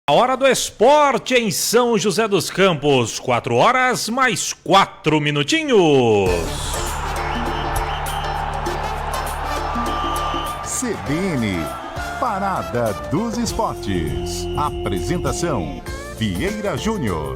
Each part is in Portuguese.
A hora do esporte em São José dos Campos, 4 horas mais 4 minutinhos. CBN, Parada dos Esportes. Apresentação, Vieira Júnior.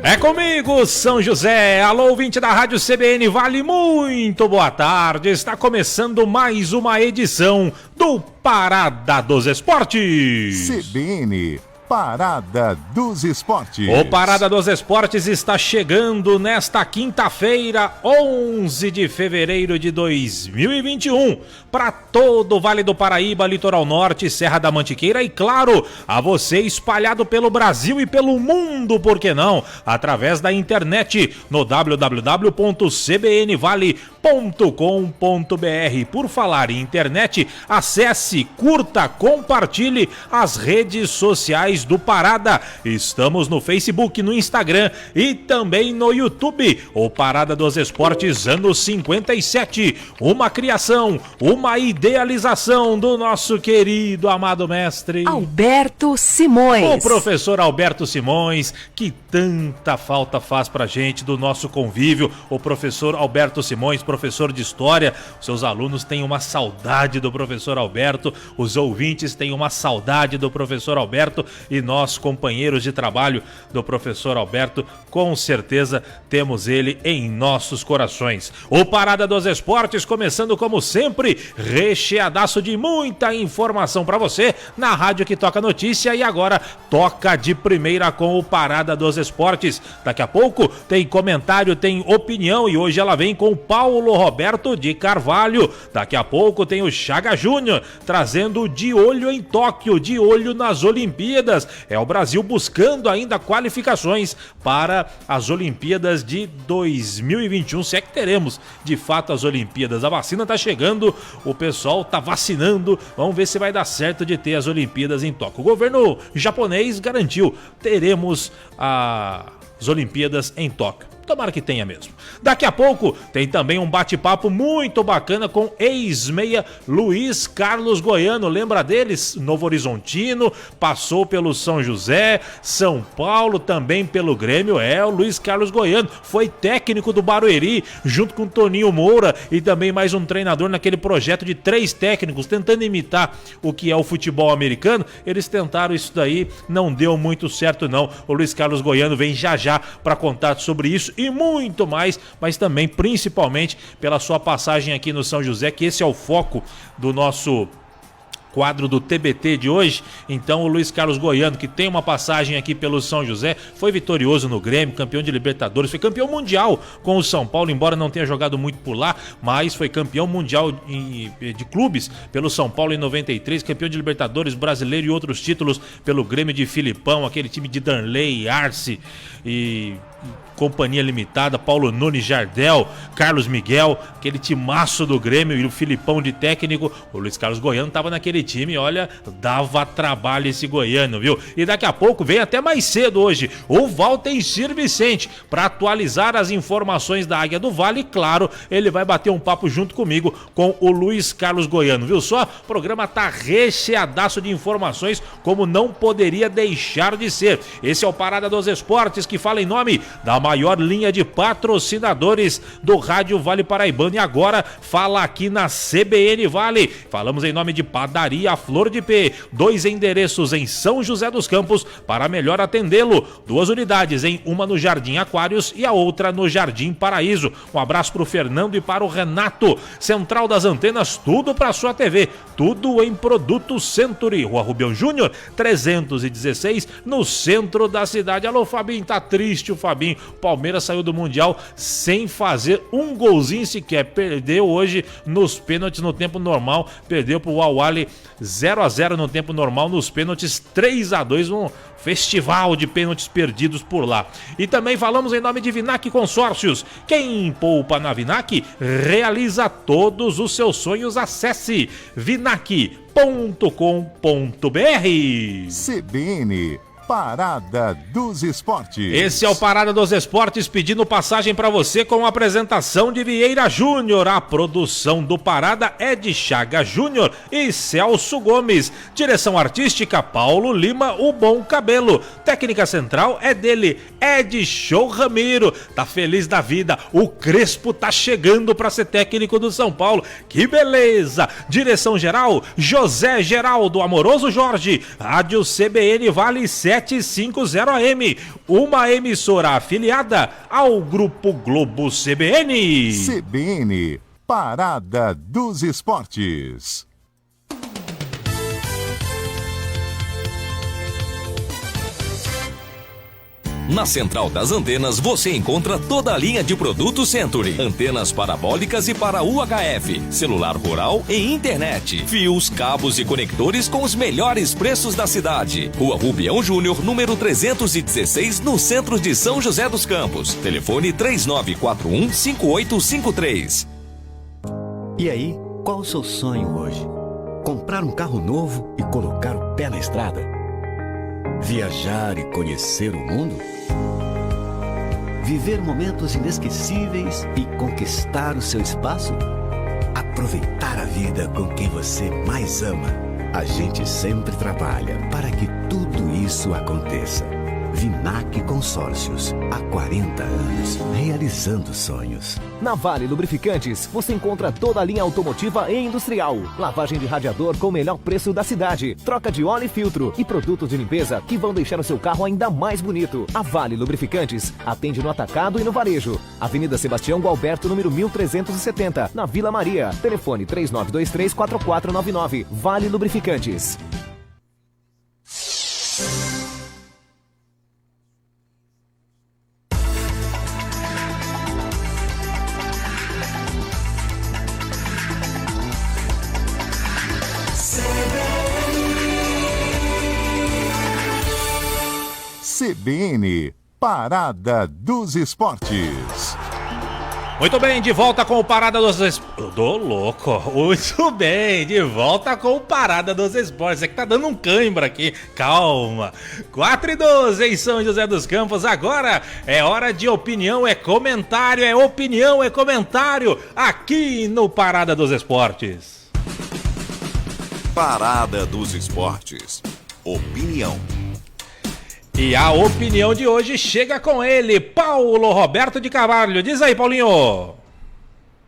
É comigo, São José. Alô, ouvinte da Rádio CBN, vale muito boa tarde. Está começando mais uma edição do Parada dos Esportes. CBN, Parada dos Esportes. O Parada dos Esportes está chegando nesta quinta-feira, 11 de fevereiro de 2021, para todo o Vale do Paraíba, Litoral Norte, Serra da Mantiqueira e, claro, a você espalhado pelo Brasil e pelo mundo, por que não? Através da internet no www.cbnvale.com.br. Por falar em internet, acesse, curta, compartilhe as redes sociais do Parada. Estamos no Facebook, no Instagram e também no YouTube. O Parada dos Esportes anos 57. Uma criação, uma idealização do nosso querido amado mestre Alberto Simões. O professor Alberto Simões, que tanta falta faz pra gente do nosso convívio. O professor Alberto Simões, professor de história. Seus alunos têm uma saudade do professor Alberto, os ouvintes têm uma saudade do professor Alberto e nós, companheiros de trabalho do professor Alberto, com certeza temos ele em nossos corações. O Parada dos Esportes começando como sempre, recheadaço de muita informação para você na rádio que toca notícia e agora toca de primeira com o Parada dos Esportes. Daqui a pouco tem comentário, tem opinião e hoje ela vem com o Paulo Roberto de Carvalho. Daqui a pouco tem o Chaga Júnior trazendo De Olho em Tóquio, de olho nas Olimpíadas. É o Brasil buscando ainda qualificações para as Olimpíadas de 2021, se é que teremos de fato as Olimpíadas. A vacina tá chegando, o pessoal tá vacinando, vamos ver se vai dar certo de ter as Olimpíadas em Tóquio. O governo japonês garantiu, teremos as Olimpíadas em Tóquio. Tomara que tenha mesmo. Daqui a pouco tem também um bate-papo muito bacana com ex-meia Luiz Carlos Goiano. Lembra deles? Novo Horizontino, passou pelo São José, São Paulo, também pelo Grêmio. O Luiz Carlos Goiano foi técnico do Barueri, junto com Toninho Moura e também mais um treinador naquele projeto de 3 técnicos, tentando imitar o que é o futebol americano. Eles tentaram isso daí, não deu muito certo não. O Luiz Carlos Goiano vem já para contar sobre isso e muito mais, mas também principalmente pela sua passagem aqui no São José, que esse é o foco do nosso quadro do TBT de hoje. Então o Luiz Carlos Goiano, que tem uma passagem aqui pelo São José, foi vitorioso no Grêmio, campeão de Libertadores, foi campeão mundial com o São Paulo, embora não tenha jogado muito por lá, mas foi campeão mundial de clubes pelo São Paulo em 93, campeão de Libertadores, brasileiro e outros títulos pelo Grêmio de Filipão, aquele time de Darley, Arce e Companhia Limitada, Paulo Nunes, Jardel, Carlos Miguel, aquele timaço do Grêmio e o Filipão de técnico. O Luiz Carlos Goiano tava naquele time, olha, dava trabalho esse goiano, viu? E daqui a pouco, vem até mais cedo hoje, o Valtencir Vicente, para atualizar as informações da Águia do Vale. E claro, ele vai bater um papo junto comigo com o Luiz Carlos Goiano, viu só? O programa tá recheadaço de informações, como não poderia deixar de ser. Esse é o Parada dos Esportes, que fala em nome da maior linha de patrocinadores do Rádio Vale Paraibano e agora fala aqui na CBN Vale. Falamos em nome de Padaria Flor de P, 2 endereços em São José dos Campos para melhor atendê-lo. 2 unidades, uma no Jardim Aquários e a outra no Jardim Paraíso. Um abraço para o Fernando e para o Renato. Central das Antenas, tudo para sua TV, tudo em produto Century, Rua Rubião Júnior, 316, no centro da cidade. Alô, Fabinho, tá triste o Fabinho. Palmeiras saiu do Mundial sem fazer um golzinho sequer. Perdeu hoje nos pênaltis no tempo normal. Perdeu pro Al-Ahly 0-0 no tempo normal. Nos pênaltis 3-2. Um festival de pênaltis perdidos por lá. E também falamos em nome de Vinac Consórcios. Quem poupa na Vinac realiza todos os seus sonhos. Acesse vinac.com.br. CBN, Parada dos Esportes. Esse é o Parada dos Esportes, pedindo passagem para você com a apresentação de Vieira Júnior. A produção do Parada é de Chaga Júnior e Celso Gomes. Direção artística, Paulo Lima, o Bom Cabelo. Técnica central é dele, Ed Show Ramiro. Tá feliz da vida, o Crespo tá chegando para ser técnico do São Paulo. Que beleza! Direção geral, José Geraldo Amoroso Jorge. Rádio CBN Vale 750 AM, uma emissora afiliada ao Grupo Globo CBN. CBN, Parada dos Esportes. Na Central das Antenas você encontra toda a linha de produtos Century. Antenas parabólicas e para UHF, celular rural e internet. Fios, cabos e conectores com os melhores preços da cidade. Rua Rubião Júnior, número 316, no centro de São José dos Campos. Telefone 3941-5853. E aí, qual o seu sonho hoje? Comprar um carro novo e colocar o pé na estrada? Viajar e conhecer o mundo? Viver momentos inesquecíveis e conquistar o seu espaço? Aproveitar a vida com quem você mais ama. A gente sempre trabalha para que tudo isso aconteça. Vinac Consórcios, há 40 anos, realizando sonhos. Na Vale Lubrificantes, você encontra toda a linha automotiva e industrial. Lavagem de radiador com o melhor preço da cidade. Troca de óleo e filtro e produtos de limpeza que vão deixar o seu carro ainda mais bonito. A Vale Lubrificantes atende no atacado e no varejo. Avenida Sebastião Gualberto, número 1370, na Vila Maria. Telefone 3923-4499. Vale Lubrificantes. CBN, Parada dos Esportes. Muito bem, de volta com o Parada dos Esportes. Tô louco. Muito bem, de volta com o Parada dos Esportes. É que tá dando um cãibra aqui. Calma. 4:12 em São José dos Campos. Agora é hora de opinião, é comentário, é opinião, é comentário. Aqui no Parada dos Esportes. Parada dos Esportes. Opinião. E a opinião de hoje chega com ele, Paulo Roberto de Carvalho. Diz aí, Paulinho.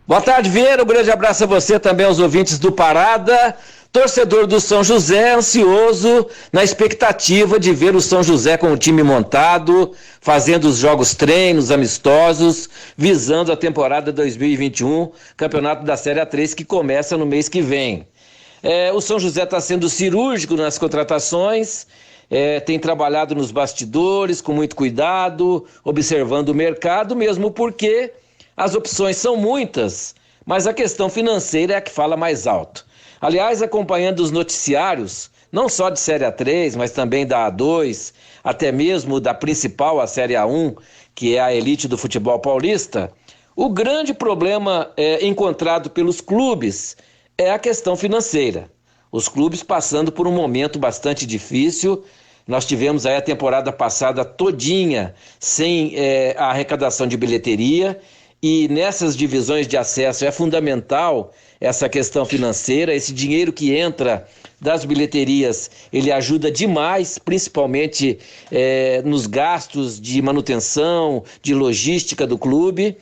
Boa tarde, Vieira. Um grande abraço a você, também aos ouvintes do Parada. Torcedor do São José, ansioso, na expectativa de ver o São José com o time montado, fazendo os jogos treinos, amistosos, visando a temporada 2021, campeonato da Série A3, que começa no mês que vem. O São José está sendo cirúrgico nas contratações, tem trabalhado nos bastidores com muito cuidado, observando o mercado, mesmo porque as opções são muitas, mas a questão financeira é a que fala mais alto. Aliás, acompanhando os noticiários, não só de Série A3, mas também da A2, até mesmo da principal, a Série A1, que é a elite do futebol paulista, o grande problema encontrado pelos clubes é a questão financeira. Os clubes passando por um momento bastante difícil. Nós tivemos aí a temporada passada todinha sem a arrecadação de bilheteria, e nessas divisões de acesso é fundamental essa questão financeira. Esse dinheiro que entra das bilheterias, ele ajuda demais, principalmente nos gastos de manutenção, de logística do clube.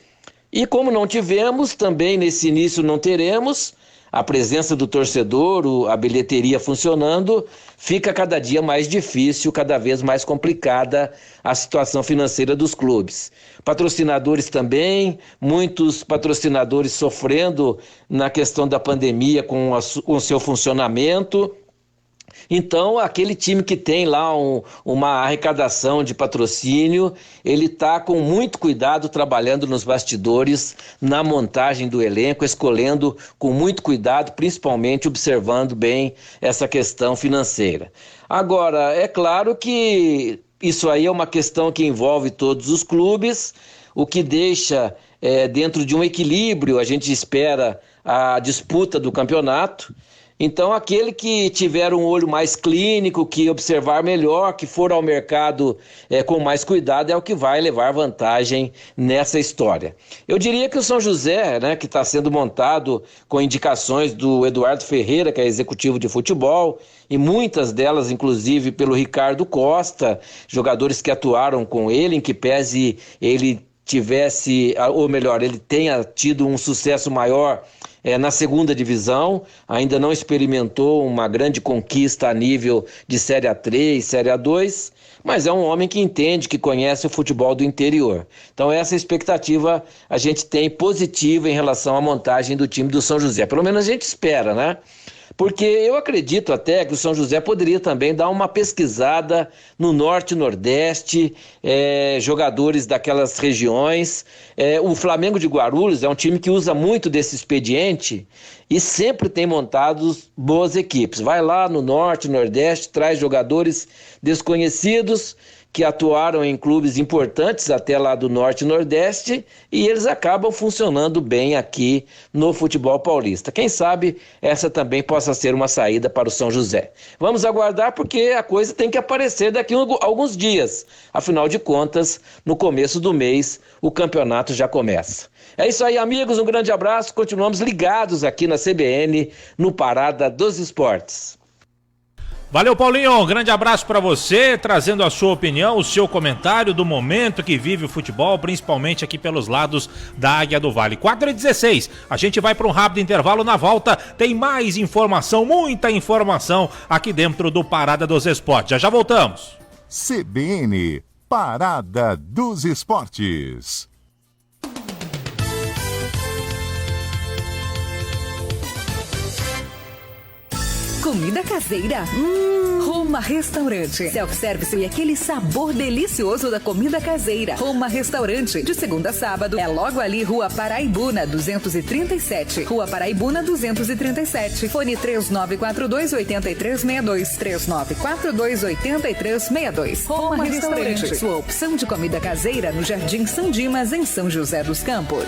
E como não tivemos, também nesse início não teremos, a presença do torcedor, a bilheteria funcionando, fica cada dia mais difícil, cada vez mais complicada a situação financeira dos clubes. Patrocinadores também, muitos patrocinadores sofrendo na questão da pandemia com o seu funcionamento. Então, aquele time que tem lá uma arrecadação de patrocínio, ele está com muito cuidado trabalhando nos bastidores, na montagem do elenco, escolhendo com muito cuidado, principalmente observando bem essa questão financeira. Agora, é claro que isso aí é uma questão que envolve todos os clubes, o que deixa dentro de um equilíbrio. A gente espera a disputa do campeonato. Então, aquele que tiver um olho mais clínico, que observar melhor, que for ao mercado com mais cuidado, é o que vai levar vantagem nessa história. Eu diria que o São José, né, que está sendo montado com indicações do Eduardo Ferreira, que é executivo de futebol, e muitas delas, inclusive, pelo Ricardo Costa, jogadores que atuaram com ele, em que pese ele tivesse, ou melhor, ele tenha tido um sucesso maior na segunda divisão, ainda não experimentou uma grande conquista a nível de Série A3, Série A2, mas é um homem que entende, que conhece o futebol do interior. Então essa expectativa a gente tem positiva em relação à montagem do time do São José, pelo menos a gente espera, né? Porque eu acredito até que o São José poderia também dar uma pesquisada no Norte e Nordeste, jogadores daquelas regiões. O Flamengo de Guarulhos é um time que usa muito desse expediente e sempre tem montado boas equipes. Vai lá no Norte e Nordeste, traz jogadores desconhecidos que atuaram em clubes importantes até lá do Norte e Nordeste e eles acabam funcionando bem aqui no futebol paulista. Quem sabe essa também possa ser uma saída para o São José. Vamos aguardar porque a coisa tem que aparecer daqui a alguns dias. Afinal de contas, no começo do mês, o campeonato já começa. É isso aí, amigos. Um grande abraço. Continuamos ligados aqui na CBN, no Parada dos Esportes. Valeu, Paulinho, um grande abraço para você, trazendo a sua opinião, o seu comentário do momento que vive o futebol, principalmente aqui pelos lados da Águia do Vale. 4h16, a gente vai para um rápido intervalo, na volta tem mais informação, muita informação aqui dentro do Parada dos Esportes. Já voltamos. CBN, Parada dos Esportes. Comida caseira? Roma Restaurante. Self-service e aquele sabor delicioso da comida caseira. Roma Restaurante. De segunda a sábado. É logo ali, Rua Paraibuna, 237. Rua Paraibuna, 237. Fone 3942-8362. 3942-8362. Roma Restaurante. Sua opção de comida caseira no Jardim São Dimas, em São José dos Campos.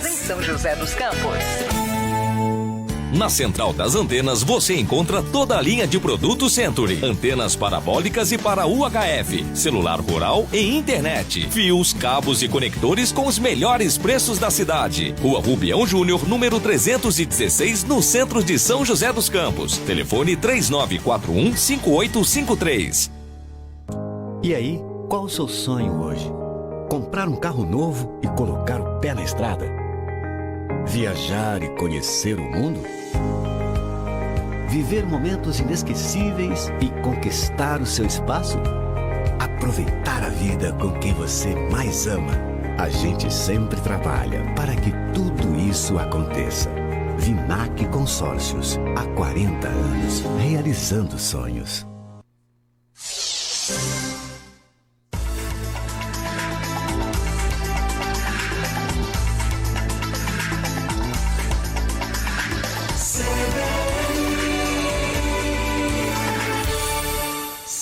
Na Central das Antenas você encontra toda a linha de produtos Century. Antenas parabólicas e para UHF, celular rural e internet. Fios, cabos e conectores com os melhores preços da cidade. Rua Rubião Júnior, número 316, no centro de São José dos Campos. Telefone 3941-5853. E aí, qual o seu sonho hoje? Comprar um carro novo e colocar o pé na estrada? Viajar e conhecer o mundo? Viver momentos inesquecíveis e conquistar o seu espaço? Aproveitar a vida com quem você mais ama? A gente sempre trabalha para que tudo isso aconteça. Vinac Consórcios, há 40 anos, realizando sonhos.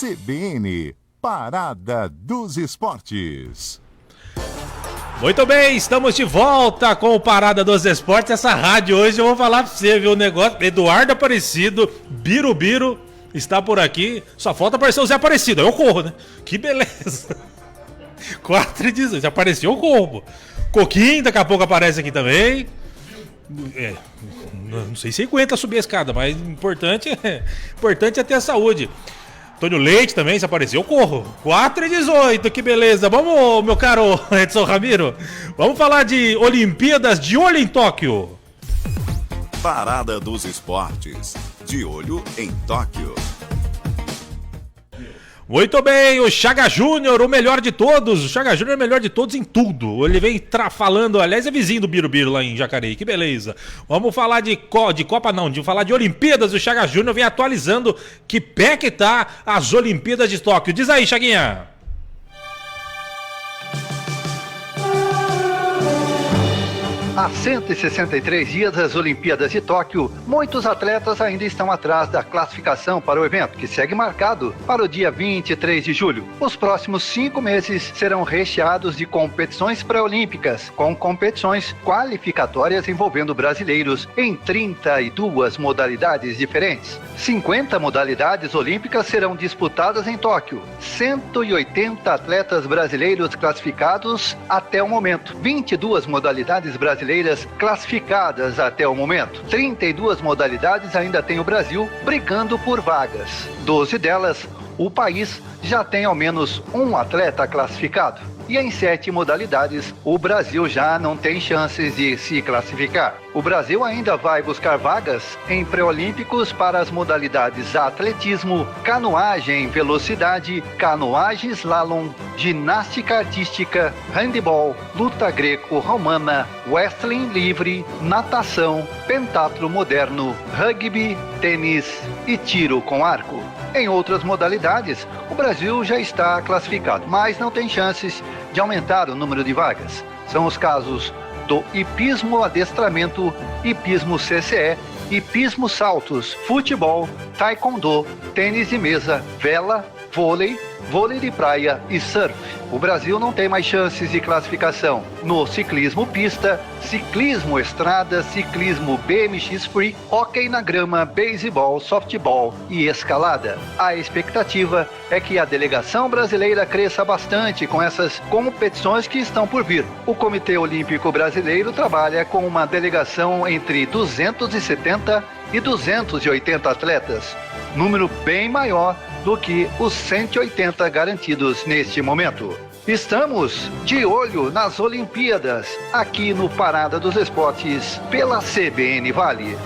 CBN, Parada dos Esportes. Muito bem, estamos de volta com o Parada dos Esportes. Essa rádio hoje eu vou falar pra você, viu, o negócio. Eduardo Aparecido, Birubiru, está por aqui. Só falta aparecer o Zé Aparecido, aí eu corro, né? Que beleza. 4h18, já apareceu, eu corro. Coquinho, daqui a pouco aparece aqui também. Não sei se aguenta subir a escada, mas importante é ter a saúde. Antônio Leite também, se apareceu, eu corro. 4h18, que beleza. Vamos, meu caro Edson Ramiro. Vamos falar de Olimpíadas de olho em Tóquio. Parada dos Esportes, de olho em Tóquio. Muito bem, o Chaga Júnior, o melhor de todos. O Chaga Júnior é o melhor de todos em tudo. Ele vem falando, aliás, é vizinho do Birubiru lá em Jacareí, que beleza. Vamos falar de Copa não, de falar de Olimpíadas. O Chaga Júnior vem atualizando que pé que tá as Olimpíadas de Tóquio. Diz aí, Chaguinha. Há 163 dias das Olimpíadas de Tóquio, muitos atletas ainda estão atrás da classificação para o evento, que segue marcado para o dia 23 de julho. Os próximos 5 meses serão recheados de competições pré-olímpicas, com competições qualificatórias envolvendo brasileiros em 32 modalidades diferentes. 50 modalidades olímpicas serão disputadas em Tóquio. 180 atletas brasileiros classificados até o momento. 22 modalidades brasileiras classificadas até o momento. 32 modalidades ainda tem o Brasil brigando por vagas. 12 delas, o país já tem ao menos um atleta classificado. E em 7 modalidades, o Brasil já não tem chances de se classificar. O Brasil ainda vai buscar vagas em pré-olímpicos para as modalidades atletismo, canoagem velocidade, canoagem slalom, ginástica artística, handebol, luta greco-romana, wrestling livre, natação, pentatlo moderno, rugby, tênis e tiro com arco. Em outras modalidades, o Brasil já está classificado, mas não tem chances de aumentar o número de vagas. São os casos do hipismo adestramento, hipismo CCE, hipismo saltos, futebol, taekwondo, tênis de mesa, vela, vôlei, vôlei de praia e surf. O Brasil não tem mais chances de classificação no ciclismo pista, ciclismo estrada, ciclismo BMX free, hóquei na grama, beisebol, softball e escalada. A expectativa é que a delegação brasileira cresça bastante com essas competições que estão por vir. O Comitê Olímpico Brasileiro trabalha com uma delegação entre 270 e 280 atletas, número bem maior do que os 180 garantidos neste momento. Estamos de olho nas Olimpíadas, aqui no Parada dos Esportes, pela CBN Vale.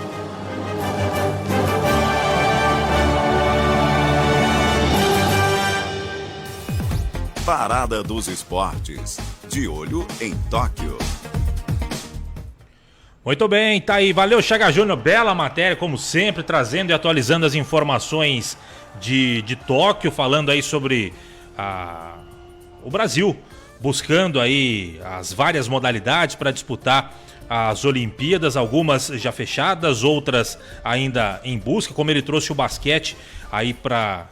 Parada dos Esportes, de olho em Tóquio. Muito bem, tá aí, valeu Chaga Júnior, bela matéria, como sempre, trazendo e atualizando as informações de Tóquio, falando aí sobre o Brasil, buscando aí as várias modalidades para disputar as Olimpíadas, algumas já fechadas, outras ainda em busca, como ele trouxe o basquete aí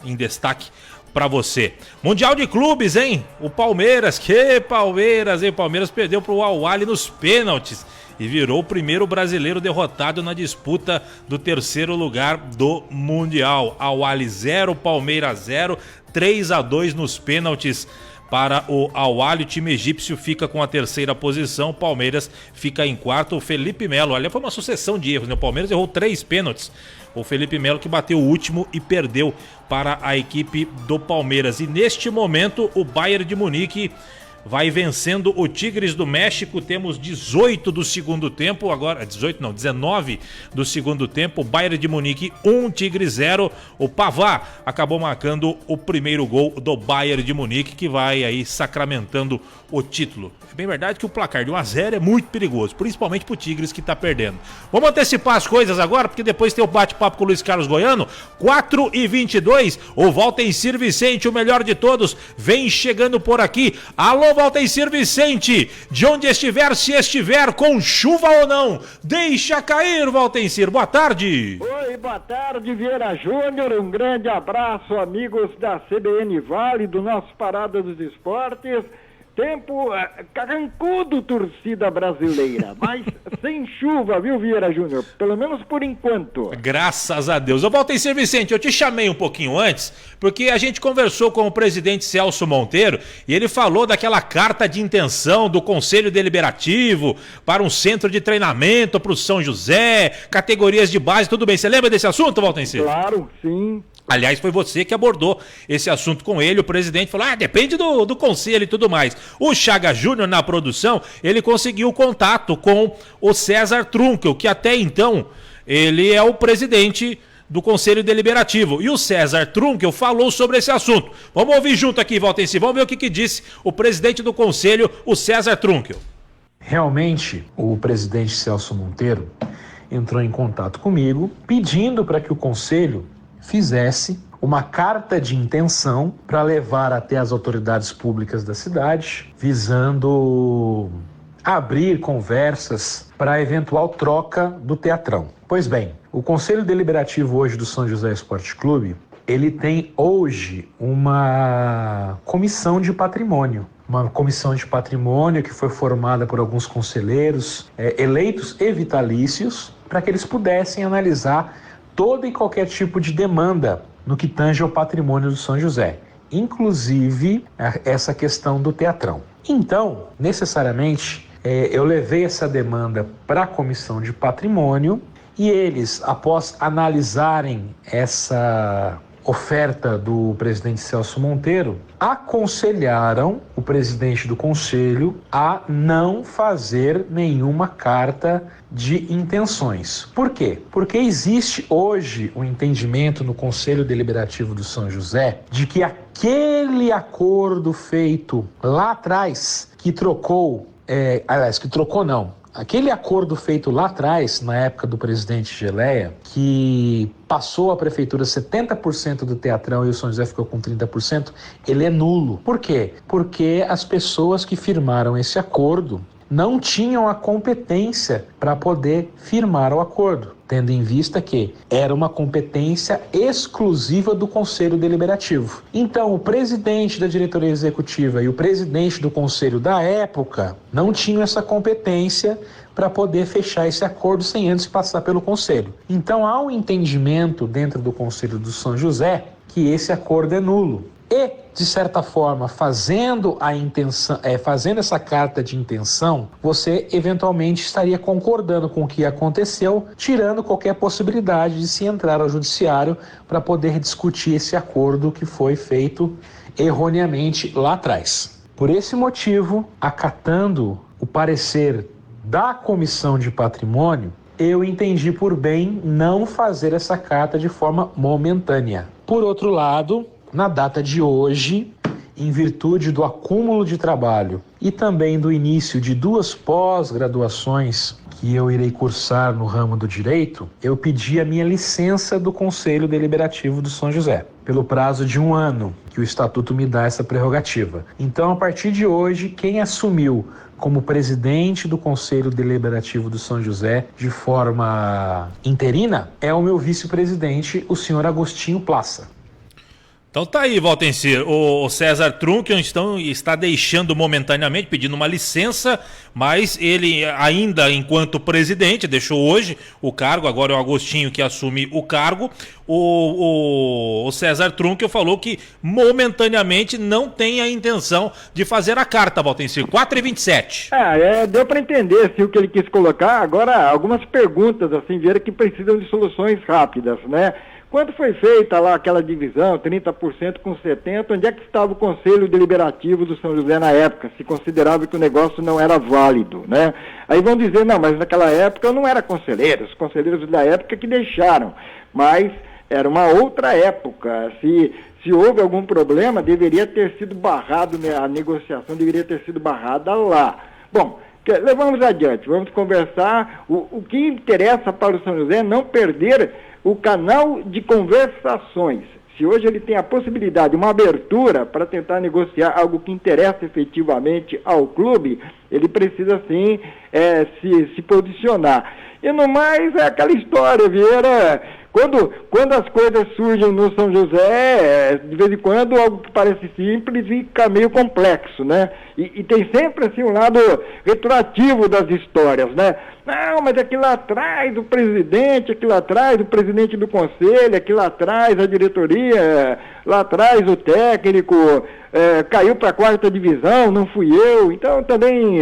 em destaque para você. Mundial de Clubes, hein? O Palmeiras, que Palmeiras, hein? Palmeiras perdeu pro Al-Ahly nos pênaltis e virou o primeiro brasileiro derrotado na disputa do terceiro lugar do Mundial. Al-Ahly 0, Palmeiras 0, 3-2 nos pênaltis para o Al-Ahly. O time egípcio fica com a terceira posição, o Palmeiras fica em quarto. O Felipe Melo, olha, foi uma sucessão de erros, né? O Palmeiras errou 3 pênaltis. O Felipe Melo que bateu o último e perdeu para a equipe do Palmeiras. E neste momento o Bayern de Munique vai vencendo o Tigres do México. Temos 18 do segundo tempo, agora 19 do segundo tempo. Bayern de Munique 1, Tigres 0. O Pavard acabou marcando o primeiro gol do Bayern de Munique, que vai aí sacramentando o título. É bem verdade que o placar de 1-0 é muito perigoso, principalmente pro Tigres que tá perdendo. Vamos antecipar as coisas agora, porque depois tem o bate-papo com o Luiz Carlos Goiano. 4h22, o Valtencir Vicente, o melhor de todos, vem chegando por aqui. Alô, Valtencir Vicente, de onde estiver, se estiver, com chuva ou não, deixa cair, Valtencir, boa tarde. Oi, boa tarde, Vieira Júnior, um grande abraço, amigos da CBN Vale, do nosso Parada dos Esportes. Tempo carrancudo, torcida brasileira, mas sem chuva, viu, Vieira Júnior? Pelo menos por enquanto. Graças a Deus. Ô, Valtencir Vicente, eu te chamei um pouquinho antes, porque a gente conversou com o presidente Celso Monteiro e ele falou daquela carta de intenção do Conselho Deliberativo para um centro de treinamento para o São José, categorias de base, tudo bem. Você lembra desse assunto, Valtencir? Claro, sim. Aliás, foi você que abordou esse assunto com ele. O presidente falou, depende do conselho e tudo mais. O Chaga Júnior, na produção, ele conseguiu contato com o César Trunkel, que até então ele é o presidente do Conselho Deliberativo. E o César Trunkel falou sobre esse assunto. Vamos ouvir junto aqui, Valtencir. Vamos ver o que disse o presidente do Conselho, o César Trunkel. Realmente, o presidente Celso Monteiro entrou em contato comigo, pedindo para que o Conselho fizesse uma carta de intenção para levar até as autoridades públicas da cidade, visando abrir conversas para a eventual troca do Teatrão. Pois bem, o Conselho Deliberativo hoje do São José Esporte Clube, ele tem hoje uma comissão de patrimônio. Uma comissão de patrimônio que foi formada por alguns conselheiros eleitos e vitalícios para que eles pudessem analisar todo e qualquer tipo de demanda no que tange ao patrimônio do São José, inclusive essa questão do Teatrão. Então, necessariamente, eu levei essa demanda para a comissão de patrimônio e eles, após analisarem essa oferta do presidente Celso Monteiro, aconselharam o presidente do conselho a não fazer nenhuma carta de intenções. Por quê? Porque existe hoje um entendimento no Conselho Deliberativo do São José de que aquele acordo feito lá atrás, aquele acordo feito lá atrás, na época do presidente Geleia, que passou à prefeitura 70% do Teatrão e o São José ficou com 30%, ele é nulo. Por quê? Porque as pessoas que firmaram esse acordo não tinham a competência para poder firmar o acordo, tendo em vista que era uma competência exclusiva do Conselho Deliberativo. Então, o presidente da diretoria executiva e o presidente do conselho da época não tinham essa competência para poder fechar esse acordo sem antes passar pelo conselho. Então, há um entendimento dentro do Conselho do São José que esse acordo é nulo. E, de certa forma, fazendo essa carta de intenção, você eventualmente estaria concordando com o que aconteceu, tirando qualquer possibilidade de se entrar ao judiciário para poder discutir esse acordo que foi feito erroneamente lá atrás. Por esse motivo, acatando o parecer da Comissão de Patrimônio, eu entendi por bem não fazer essa carta de forma momentânea. Por outro lado, na data de hoje, em virtude do acúmulo de trabalho e também do início de 2 pós-graduações que eu irei cursar no ramo do direito, eu pedi a minha licença do Conselho Deliberativo do São José, pelo prazo de 1 ano, que o Estatuto me dá essa prerrogativa. Então, a partir de hoje, quem assumiu como presidente do Conselho Deliberativo do São José de forma interina é o meu vice-presidente, o senhor Agostinho Plaça. Então tá aí, Valtencir, o César Trunkion está deixando momentaneamente, pedindo uma licença, mas ele ainda enquanto presidente, deixou hoje o cargo, agora é o Agostinho que assume o cargo. O César Trunkion falou que momentaneamente não tem a intenção de fazer a carta, Valtencir, 4h27. Deu para entender o que ele quis colocar. Agora, algumas perguntas assim, vieram que precisam de soluções rápidas, né? Quando foi feita lá aquela divisão, 30% com 70%, onde é que estava o Conselho Deliberativo do São José na época? Se considerava que o negócio não era válido, né? Aí vão dizer, não, mas naquela época eu não era conselheiro, os conselheiros da época que deixaram, mas era uma outra época. Se houve algum problema, deveria ter sido barrado, né? A negociação deveria ter sido barrada lá. Bom, levamos adiante, vamos conversar. O que interessa para o São José é não perder o canal de conversações. Se hoje ele tem a possibilidade, uma abertura para tentar negociar algo que interessa efetivamente ao clube, ele precisa sim se posicionar. E no mais é aquela história, Vieira, quando as coisas surgem no São José, de vez em quando algo que parece simples fica meio complexo, né? E tem sempre assim um lado retroativo das histórias, né? Não, mas aqui lá atrás o presidente, aqui lá atrás o presidente do conselho, aqui lá atrás a diretoria, lá atrás o técnico, caiu para a 4ª divisão, não fui eu. Então também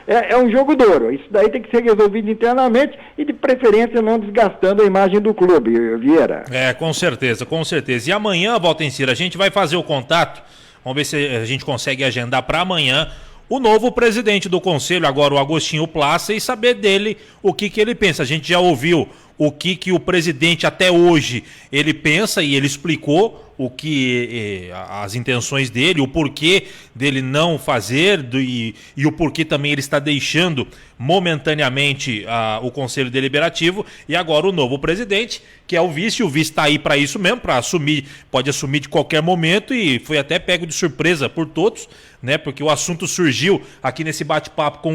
é um jogo duro. Isso daí tem que ser resolvido internamente e de preferência não desgastando a imagem do clube, Vieira. Com certeza, com certeza. E amanhã, Valtencir, a gente vai fazer o contato, vamos ver se a gente consegue agendar para amanhã o novo presidente do conselho, agora o Agostinho Plaça, e saber dele o que ele pensa. A gente já ouviu o que o presidente até hoje ele pensa e ele explicou as intenções dele, o porquê dele não fazer e o porquê também ele está deixando momentaneamente o Conselho Deliberativo, e agora o novo presidente, que é o vice está aí para isso mesmo, para assumir, pode assumir de qualquer momento, e foi até pego de surpresa por todos, né? Porque o assunto surgiu aqui nesse bate-papo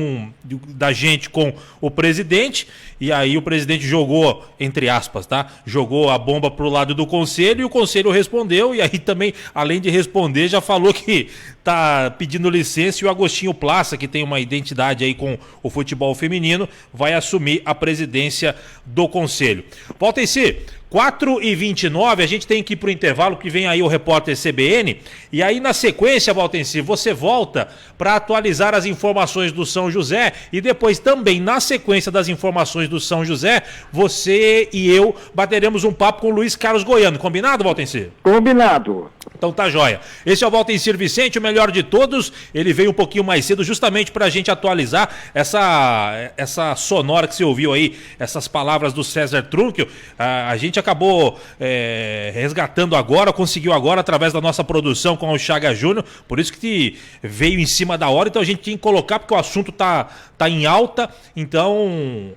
da gente com o presidente, e aí o presidente jogou, entre aspas, tá? Jogou a bomba pro lado do Conselho, e o Conselho respondeu, e aí também, além de responder, já falou que tá pedindo licença, e o Agostinho Plaça, que tem uma identidade aí com o futebol feminino, vai assumir a presidência do Conselho. Voltem-se, 4h29, a gente tem que ir pro intervalo, que vem aí o repórter CBN, e aí na sequência, Valtenci, você volta para atualizar as informações do São José, e depois também na sequência das informações do São José, você e eu bateremos um papo com o Luiz Carlos Goiano, combinado, Valtenci? Combinado. Então tá jóia. Esse é o Valtencir Vicente, o melhor de todos. Ele veio um pouquinho mais cedo justamente pra gente atualizar essa sonora que você ouviu aí, essas palavras do César Trunkel. A gente acabou resgatando agora, conseguiu agora através da nossa produção com o Chaga Júnior, por isso que veio em cima da hora, então a gente tinha que colocar porque o assunto tá em alta, então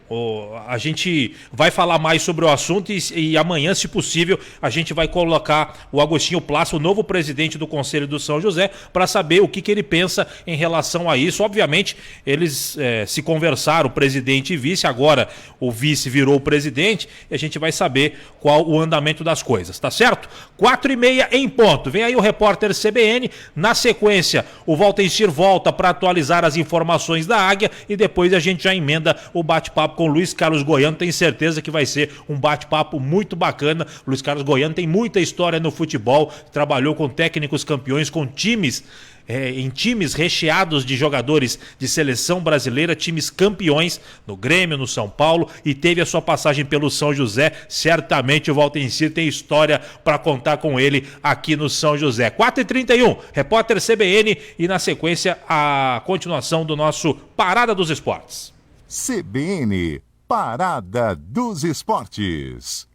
a gente vai falar mais sobre o assunto e amanhã, se possível, a gente vai colocar o Agostinho Plaça, o novo presidente do Conselho do São José, para saber o que ele pensa em relação a isso. Obviamente, eles se conversaram, presidente e vice, agora o vice virou o presidente, e a gente vai saber qual o andamento das coisas, tá certo? 4h30 em ponto. Vem aí o repórter CBN, na sequência o Valtencir volta para atualizar as informações da Águia e depois a gente já emenda o bate-papo com o Luiz Carlos Goiano. Tenho certeza que vai ser um bate-papo muito bacana. O Luiz Carlos Goiano tem muita história no futebol, trabalhou com técnicos campeões, com times em times recheados de jogadores de seleção brasileira, times campeões no Grêmio, no São Paulo, e teve a sua passagem pelo São José. Certamente o Valtencir tem história para contar com ele aqui no São José. 4h31, repórter CBN, e na sequência a continuação do nosso Parada dos Esportes. CBN, Parada dos Esportes.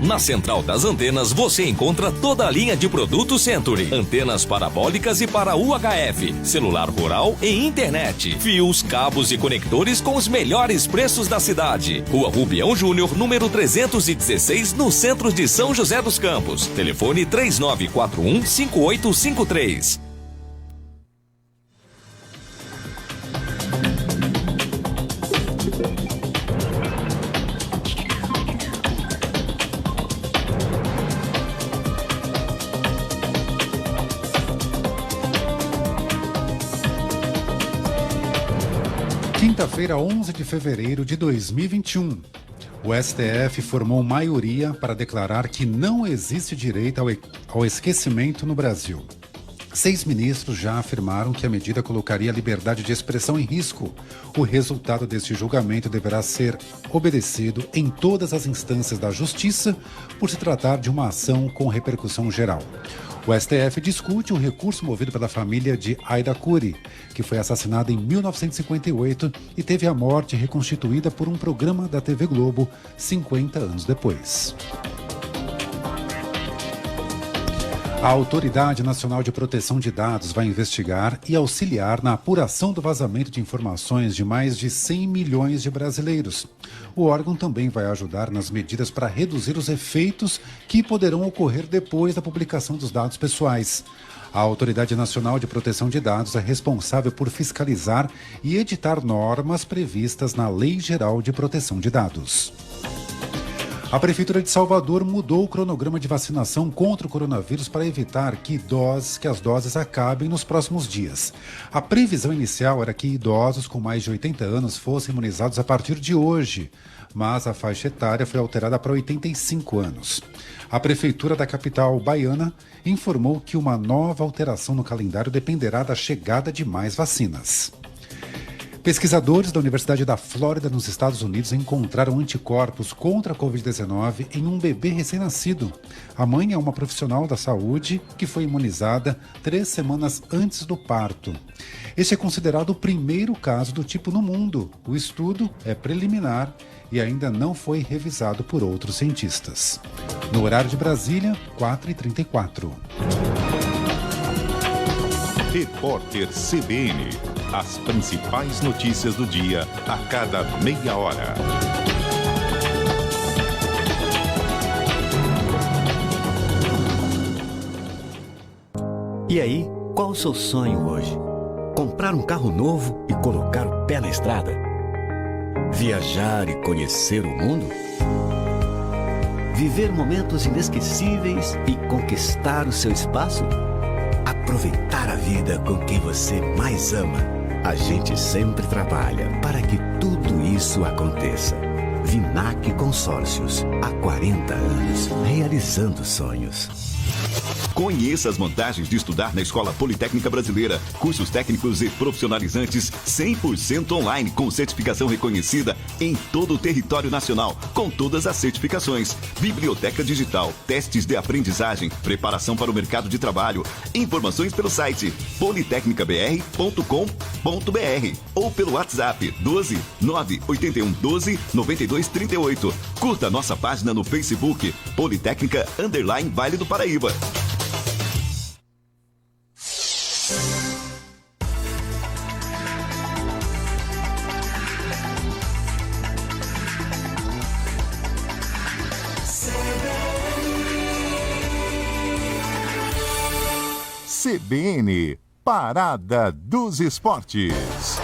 Na Central das Antenas você encontra toda a linha de produtos Century. Antenas parabólicas e para UHF, celular rural e internet. Fios, cabos e conectores com os melhores preços da cidade. Rua Rubião Júnior, número 316, no centro de São José dos Campos. Telefone 3941-5853. Quinta-feira, 11 de fevereiro de 2021. O STF formou maioria para declarar que não existe direito ao esquecimento no Brasil. 6 ministros já afirmaram que a medida colocaria a liberdade de expressão em risco. O resultado deste julgamento deverá ser obedecido em todas as instâncias da Justiça, por se tratar de uma ação com repercussão geral. O STF discute o recurso movido pela família de Aida Curi, que foi assassinada em 1958 e teve a morte reconstituída por um programa da TV Globo 50 anos depois. A Autoridade Nacional de Proteção de Dados vai investigar e auxiliar na apuração do vazamento de informações de mais de 100 milhões de brasileiros. O órgão também vai ajudar nas medidas para reduzir os efeitos que poderão ocorrer depois da publicação dos dados pessoais. A Autoridade Nacional de Proteção de Dados é responsável por fiscalizar e editar normas previstas na Lei Geral de Proteção de Dados. A Prefeitura de Salvador mudou o cronograma de vacinação contra o coronavírus para evitar que as doses acabem nos próximos dias. A previsão inicial era que idosos com mais de 80 anos fossem imunizados a partir de hoje, mas a faixa etária foi alterada para 85 anos. A Prefeitura da capital baiana informou que uma nova alteração no calendário dependerá da chegada de mais vacinas. Pesquisadores da Universidade da Flórida, nos Estados Unidos, encontraram anticorpos contra a Covid-19 em um bebê recém-nascido. A mãe é uma profissional da saúde que foi imunizada 3 semanas antes do parto. Este é considerado o primeiro caso do tipo no mundo. O estudo é preliminar e ainda não foi revisado por outros cientistas. No horário de Brasília, 4h34. Repórter CBN. As principais notícias do dia a cada meia hora. E aí, qual o seu sonho hoje? Comprar um carro novo e colocar o pé na estrada? Viajar e conhecer o mundo? Viver momentos inesquecíveis e conquistar o seu espaço? Aproveitar a vida com quem você mais ama. A gente sempre trabalha para que tudo isso aconteça. Vinac Consórcios, há 40 anos, realizando sonhos. Conheça as vantagens de estudar na Escola Politécnica Brasileira. Cursos técnicos e profissionalizantes 100% online, com certificação reconhecida em todo o território nacional, com todas as certificações. Biblioteca digital, testes de aprendizagem, preparação para o mercado de trabalho. Informações pelo site politecnicabr.com.br ou pelo WhatsApp 12 981 12 92 38. Curta nossa página no Facebook, Politécnica Vale do Paraíba. CBN, Parada dos Esportes.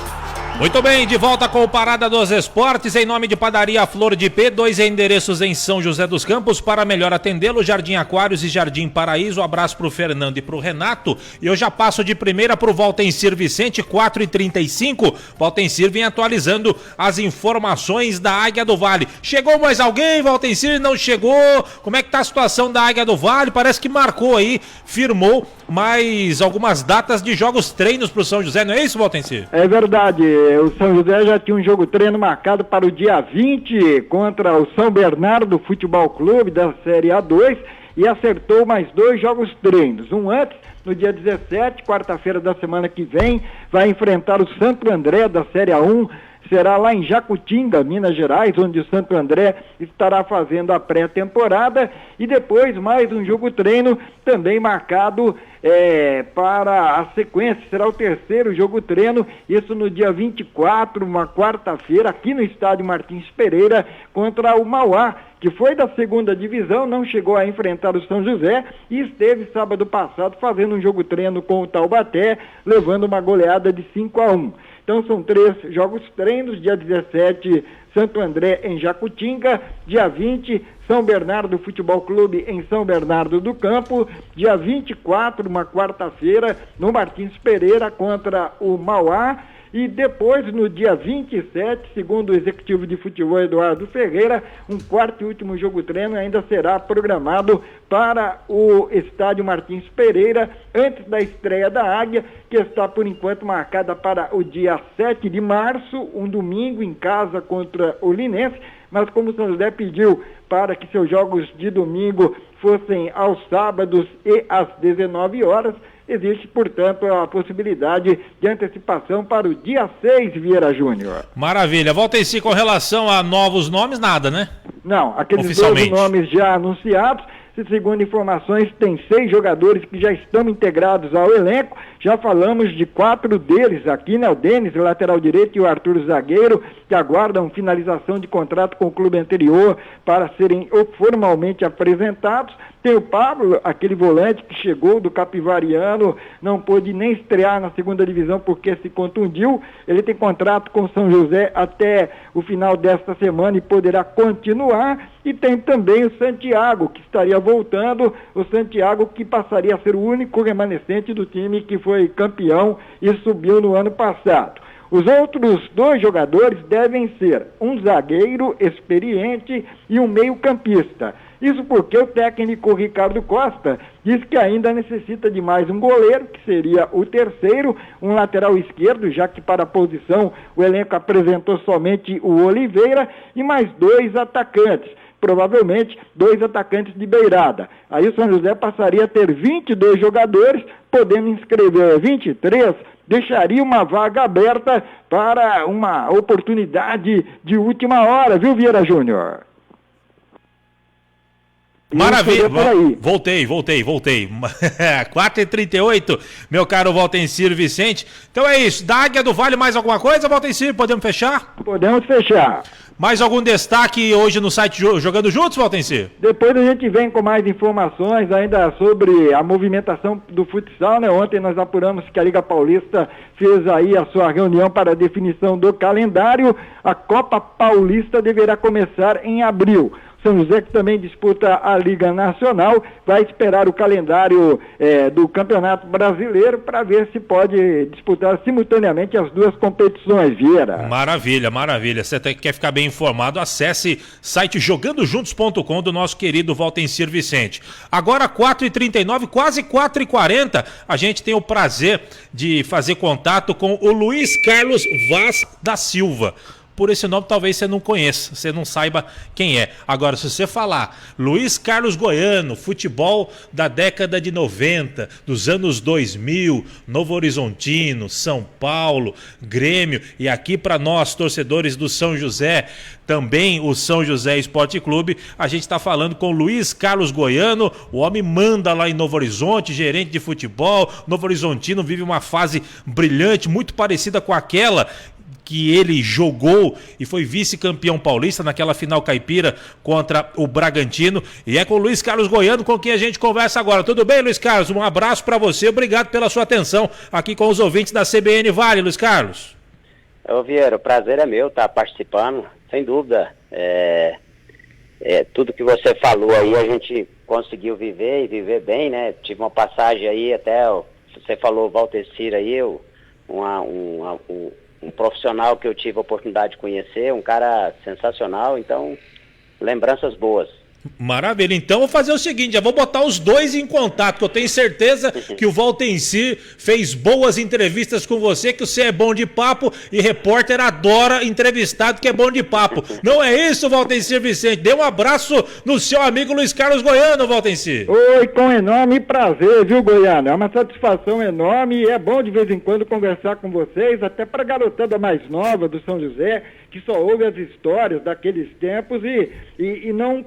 Muito bem, de volta com o Parada dos Esportes, em nome de Padaria Flor de P, 2 endereços em São José dos Campos, para melhor atendê-lo, Jardim Aquários e Jardim Paraíso. Um abraço pro Fernando e pro Renato, e eu já passo de primeira pro Valtencir Vicente, 4h35, Valtencir vem atualizando as informações da Águia do Vale. Chegou mais alguém, Valtencir? Não chegou? Como é que tá a situação da Águia do Vale? Parece que marcou aí, firmou mais algumas datas de jogos treinos pro São José, não é isso, Valtencir? É verdade. O São José já tinha um jogo treino marcado para o dia 20 contra o São Bernardo Futebol Clube da Série A2 e acertou mais 2 jogos treinos. Um antes, no dia 17, quarta-feira da semana que vem, vai enfrentar o Santo André da Série A1. Será lá em Jacutinga, Minas Gerais, onde o Santo André estará fazendo a pré-temporada, e depois mais um jogo treino também marcado para a sequência. Será o 3º jogo treino, isso no dia 24, uma quarta-feira, aqui no estádio Martins Pereira, contra o Mauá, que foi da 2ª divisão, não chegou a enfrentar o São José e esteve sábado passado fazendo um jogo treino com o Taubaté, levando uma goleada de 5-1. Então são 3 jogos treinos, dia 17, Santo André em Jacutinga, dia 20, São Bernardo Futebol Clube em São Bernardo do Campo, dia 24, uma quarta-feira, no Martins Pereira contra o Mauá, e depois, no dia 27, segundo o executivo de futebol Eduardo Ferreira, um 4º e último jogo treino ainda será programado para o estádio Martins Pereira, antes da estreia da Águia, que está por enquanto marcada para o dia 7 de março, um domingo em casa contra o Linense, mas como o São José pediu para que seus jogos de domingo fossem aos sábados e às 19 horas, existe, portanto, a possibilidade de antecipação para o dia 6, Vieira Júnior. Maravilha. Valtencir, com relação a novos nomes, nada, né? Não, aqueles 12 nomes já anunciados. Segundo informações, tem 6 jogadores que já estão integrados ao elenco. Já falamos de 4 deles aqui, né? O Denis, lateral direito, e o Arthur, zagueiro, que aguardam finalização de contrato com o clube anterior para serem formalmente apresentados. Tem o Pablo, aquele volante que chegou do Capivariano, não pôde nem estrear na 2ª divisão porque se contundiu. Ele tem contrato com o São José até o final desta semana e poderá continuar. E tem também o Santiago, que estaria voltando, o Santiago que passaria a ser o único remanescente do time que foi campeão e subiu no ano passado. Os outros 2 jogadores devem ser um zagueiro experiente e um meio-campista. Isso porque o técnico Ricardo Costa diz que ainda necessita de mais um goleiro, que seria o terceiro, um lateral esquerdo, já que para a posição o elenco apresentou somente o Oliveira, e mais 2 atacantes. Provavelmente 2 atacantes de beirada. Aí o São José passaria a ter 22 jogadores, podendo inscrever 23, deixaria uma vaga aberta para uma oportunidade de última hora, viu, Vieira Júnior? Maravilha, voltei. 4h38, meu caro Valtencir Vicente. Então é isso, da Águia do Vale mais alguma coisa, Valtencir? Podemos fechar? Podemos fechar. Mais algum destaque hoje no site Jogando Juntos, Valtencir? Depois a gente vem com mais informações ainda sobre a movimentação do futsal, né? Ontem nós apuramos que a Liga Paulista fez aí a sua reunião para a definição do calendário. A Copa Paulista deverá começar em abril. São José, que também disputa a Liga Nacional, vai esperar o calendário do Campeonato Brasileiro para ver se pode disputar simultaneamente as 2 competições, Vieira. Maravilha. Você quer ficar bem informado, acesse site jogandojuntos.com do nosso querido Valtencir Vicente. Agora 4h39, quase 4h40, a gente tem o prazer de fazer contato com o Luiz Carlos Vaz da Silva. Por esse nome talvez você não conheça, você não saiba quem é. Agora, se você falar Luiz Carlos Goiano, futebol da década de 90, dos anos 2000, Novo Horizontino, São Paulo, Grêmio, e aqui para nós, torcedores do São José, também o São José Esporte Clube, a gente está falando com Luiz Carlos Goiano, o homem manda lá em Novo Horizonte, gerente de futebol. Novo Horizontino vive uma fase brilhante, muito parecida com aquela que ele jogou e foi vice-campeão paulista naquela final caipira contra o Bragantino. E é com o Luiz Carlos Goiano com quem a gente conversa agora. Tudo bem, Luiz Carlos? Um abraço para você, obrigado pela sua atenção aqui com os ouvintes da CBN Vale, Luiz Carlos. Ô Vieira, o prazer é meu estar participando, sem dúvida. Tudo que você falou aí a gente conseguiu viver e viver bem, né? Tive uma passagem aí até, você falou Valtencir aí, um profissional que eu tive a oportunidade de conhecer, um cara sensacional, então, lembranças boas. Maravilha, então vou fazer o seguinte, já vou botar os 2 em contato, que eu tenho certeza que o Valtencir fez boas entrevistas com você, que você é bom de papo e repórter adora entrevistado que é bom de papo. Não é isso, Valtencir Vicente? Dê um abraço no seu amigo Luiz Carlos Goiano, Valtencir. Oi, com enorme prazer, viu, Goiano? É uma satisfação enorme e é bom de vez em quando conversar com vocês, até para a garotada mais nova do São José, que só ouve as histórias daqueles tempos e não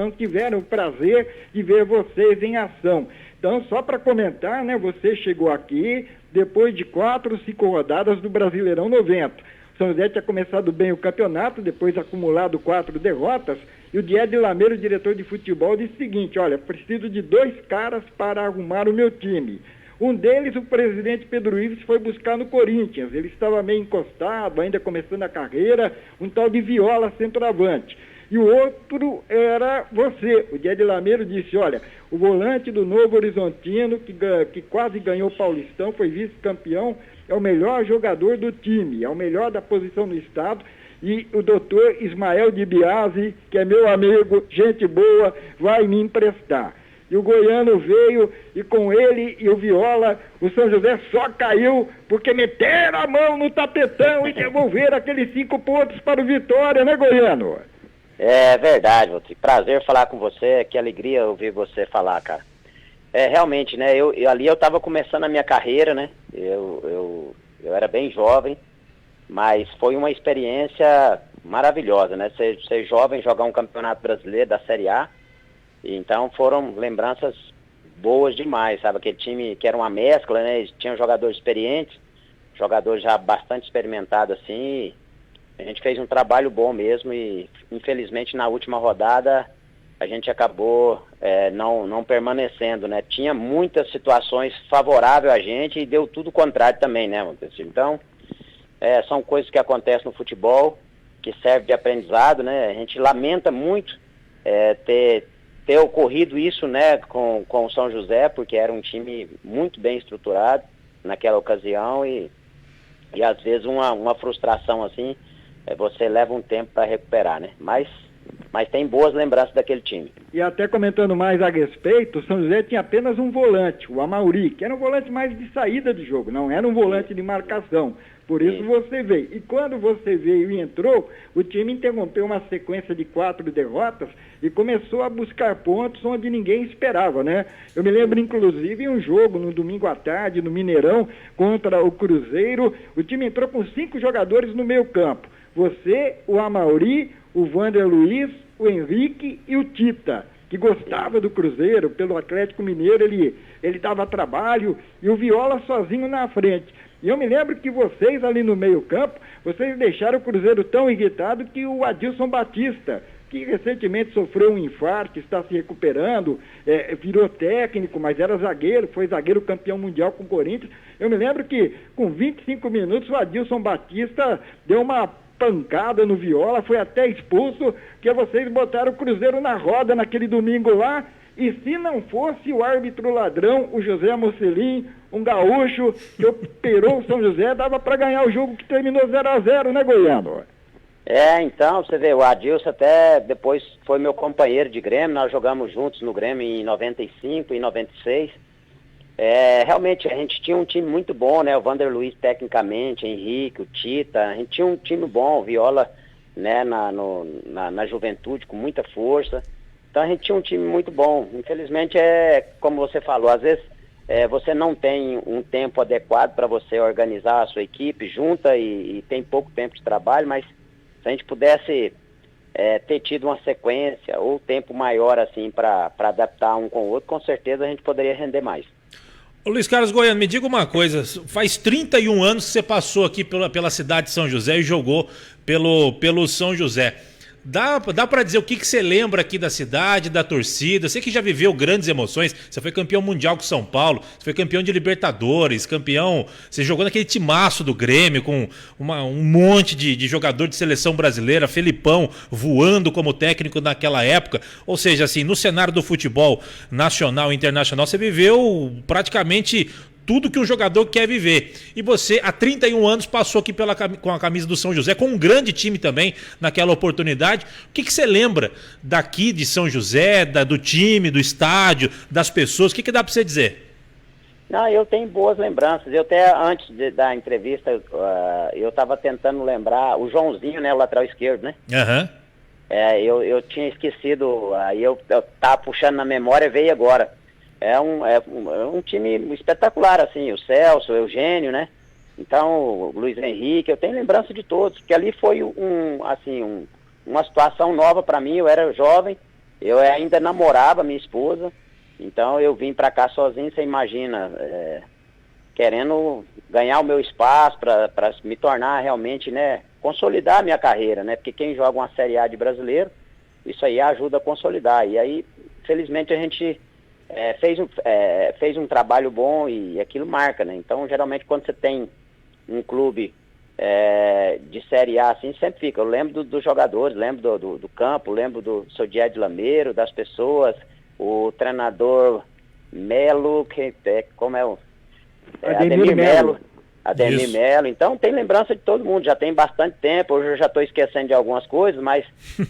tiveram o prazer de ver vocês em ação. Então, só para comentar, né, você chegou aqui depois de 4 ou 5 rodadas do Brasileirão 90. O São José tinha começado bem o campeonato, depois acumulado 4 derrotas, e o Diego Lameiro, diretor de futebol, disse o seguinte: olha, preciso de 2 caras para arrumar o meu time. Um deles, o presidente Pedro Ives, foi buscar no Corinthians. Ele estava meio encostado, ainda começando a carreira, um tal de Viola, centroavante. E o outro era você. O Diego Lameiro disse, olha, o volante do Novo Horizontino, que quase ganhou o Paulistão, foi vice-campeão, é o melhor jogador do time, é o melhor da posição no estado. E o doutor Ismael de Biasi, que é meu amigo, gente boa, vai me emprestar. E o Goiano veio, e com ele e o Viola, o São José só caiu porque meteram a mão no tapetão e devolveram aqueles 5 pontos para o Vitória, né, Goiano? É verdade, Valtir. Prazer falar com você, que alegria ouvir você falar, cara. Realmente, né, ali eu estava começando a minha carreira, né, eu era bem jovem, mas foi uma experiência maravilhosa, né, ser jovem, jogar um campeonato brasileiro da Série A. Então foram lembranças boas demais, sabe? Aquele time que era uma mescla, né? Tinha jogadores experientes, jogadores já bastante experimentados assim. A gente fez um trabalho bom mesmo e infelizmente na última rodada a gente acabou não permanecendo, né? Tinha muitas situações favoráveis a gente e deu tudo o contrário também, né? Então são coisas que acontecem no futebol, que servem de aprendizado, né? A gente lamenta muito ter ocorrido isso, né, com o São José, porque era um time muito bem estruturado naquela ocasião e E às vezes uma frustração assim, você leva um tempo para recuperar, né? Mas tem boas lembranças daquele time. E até comentando mais a respeito, o São José tinha apenas um volante, o Amauri, que era um volante mais de saída de jogo, não era um volante de marcação. Por isso você veio. E quando você veio e entrou, o time interrompeu uma sequência de 4 derrotas e começou a buscar pontos onde ninguém esperava, né? Eu me lembro, inclusive, em um jogo no domingo à tarde, no Mineirão, contra o Cruzeiro, o time entrou com 5 jogadores no meio campo. Você, o Amauri, o Vander Luiz, o Henrique e o Tita, que gostava do Cruzeiro, pelo Atlético Mineiro, ele dava trabalho, e o Viola sozinho na frente. E eu me lembro que vocês ali no meio campo, vocês deixaram o Cruzeiro tão irritado que o Adilson Batista, que recentemente sofreu um infarto, está se recuperando, virou técnico, mas era zagueiro, foi zagueiro campeão mundial com o Corinthians. Eu me lembro que com 25 minutos o Adilson Batista deu uma pancada no Viola, foi até expulso, porque vocês botaram o Cruzeiro na roda naquele domingo lá, e se não fosse o árbitro ladrão, o José Mocelin, um gaúcho que operou o São José, dava para ganhar o jogo que terminou 0-0, né, Goiano? Então, você vê, o Adilson até depois foi meu companheiro de Grêmio, nós jogamos juntos no Grêmio em 95 e 96. Realmente, a gente tinha um time muito bom, né, o Vander Luiz tecnicamente, Henrique, o Tita, a gente tinha um time bom, o Viola, né, na juventude, com muita força. Então a gente tinha um time muito bom. Infelizmente, como você falou, às vezes você não tem um tempo adequado para você organizar a sua equipe, junta e tem pouco tempo de trabalho, mas se a gente pudesse ter tido uma sequência ou tempo maior assim para adaptar um com o outro, com certeza a gente poderia render mais. Ô Luiz Carlos Goiano, me diga uma coisa, faz 31 anos que você passou aqui pela cidade de São José e jogou pelo São José. Dá para dizer o que você lembra aqui da cidade, da torcida? Você que já viveu grandes emoções, você foi campeão mundial com São Paulo, você foi campeão de Libertadores, você jogou naquele timaço do Grêmio com um monte de jogador de seleção brasileira, Felipão voando como técnico naquela época. Ou seja, assim, no cenário do futebol nacional e internacional, você viveu praticamente tudo que um jogador quer viver. E você, há 31 anos, passou aqui com a camisa do São José, com um grande time também naquela oportunidade. O que você lembra daqui de São José, do time, do estádio, das pessoas? O que dá para você dizer? Não, eu tenho boas lembranças. Eu até, antes da entrevista, eu estava tentando lembrar o Joãozinho, né, o lateral esquerdo, né? Aham. Eu tinha esquecido, aí eu tava puxando na memória, veio agora. É um time espetacular, assim, o Celso, o Eugênio, né? Então, o Luiz Henrique, eu tenho lembrança de todos, porque ali foi uma situação nova para mim. Eu era jovem, eu ainda namorava minha esposa, então eu vim para cá sozinho, você imagina, querendo ganhar o meu espaço para me tornar realmente, né, consolidar a minha carreira, né? Porque quem joga uma Série A de brasileiro, isso aí ajuda a consolidar. E aí, felizmente, a gente fez um trabalho bom e aquilo marca, né? Então, geralmente, quando você tem um clube de Série A, assim, sempre fica. Eu lembro dos jogadores, lembro do campo, lembro do seu Dié de Lameiro, das pessoas, o treinador Melo, como é o... Ademir Melo. Ademir Melo, então tem lembrança de todo mundo, já tem bastante tempo, hoje eu já estou esquecendo de algumas coisas, mas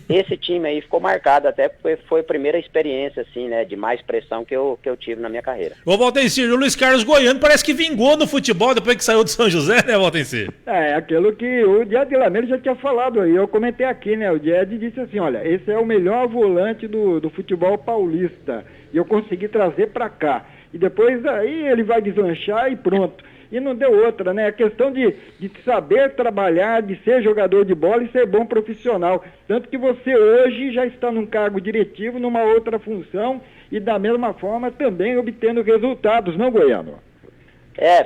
esse time aí ficou marcado, até porque foi a primeira experiência, assim, né, de mais pressão que eu tive na minha carreira. Ô Valtencir, o Luiz Carlos Goiano parece que vingou no futebol depois que saiu do São José, né, Valtencir? Aquilo que o Dié de Lameiro já tinha falado aí, eu comentei aqui, né, o Dié disse assim, olha, esse é o melhor volante do futebol paulista, e eu consegui trazer para cá, e depois aí ele vai deslanchar e pronto. E não deu outra, né? A questão de saber trabalhar, de ser jogador de bola e ser bom profissional. Tanto que você hoje já está num cargo diretivo, numa outra função, e da mesma forma também obtendo resultados, não, Goiano?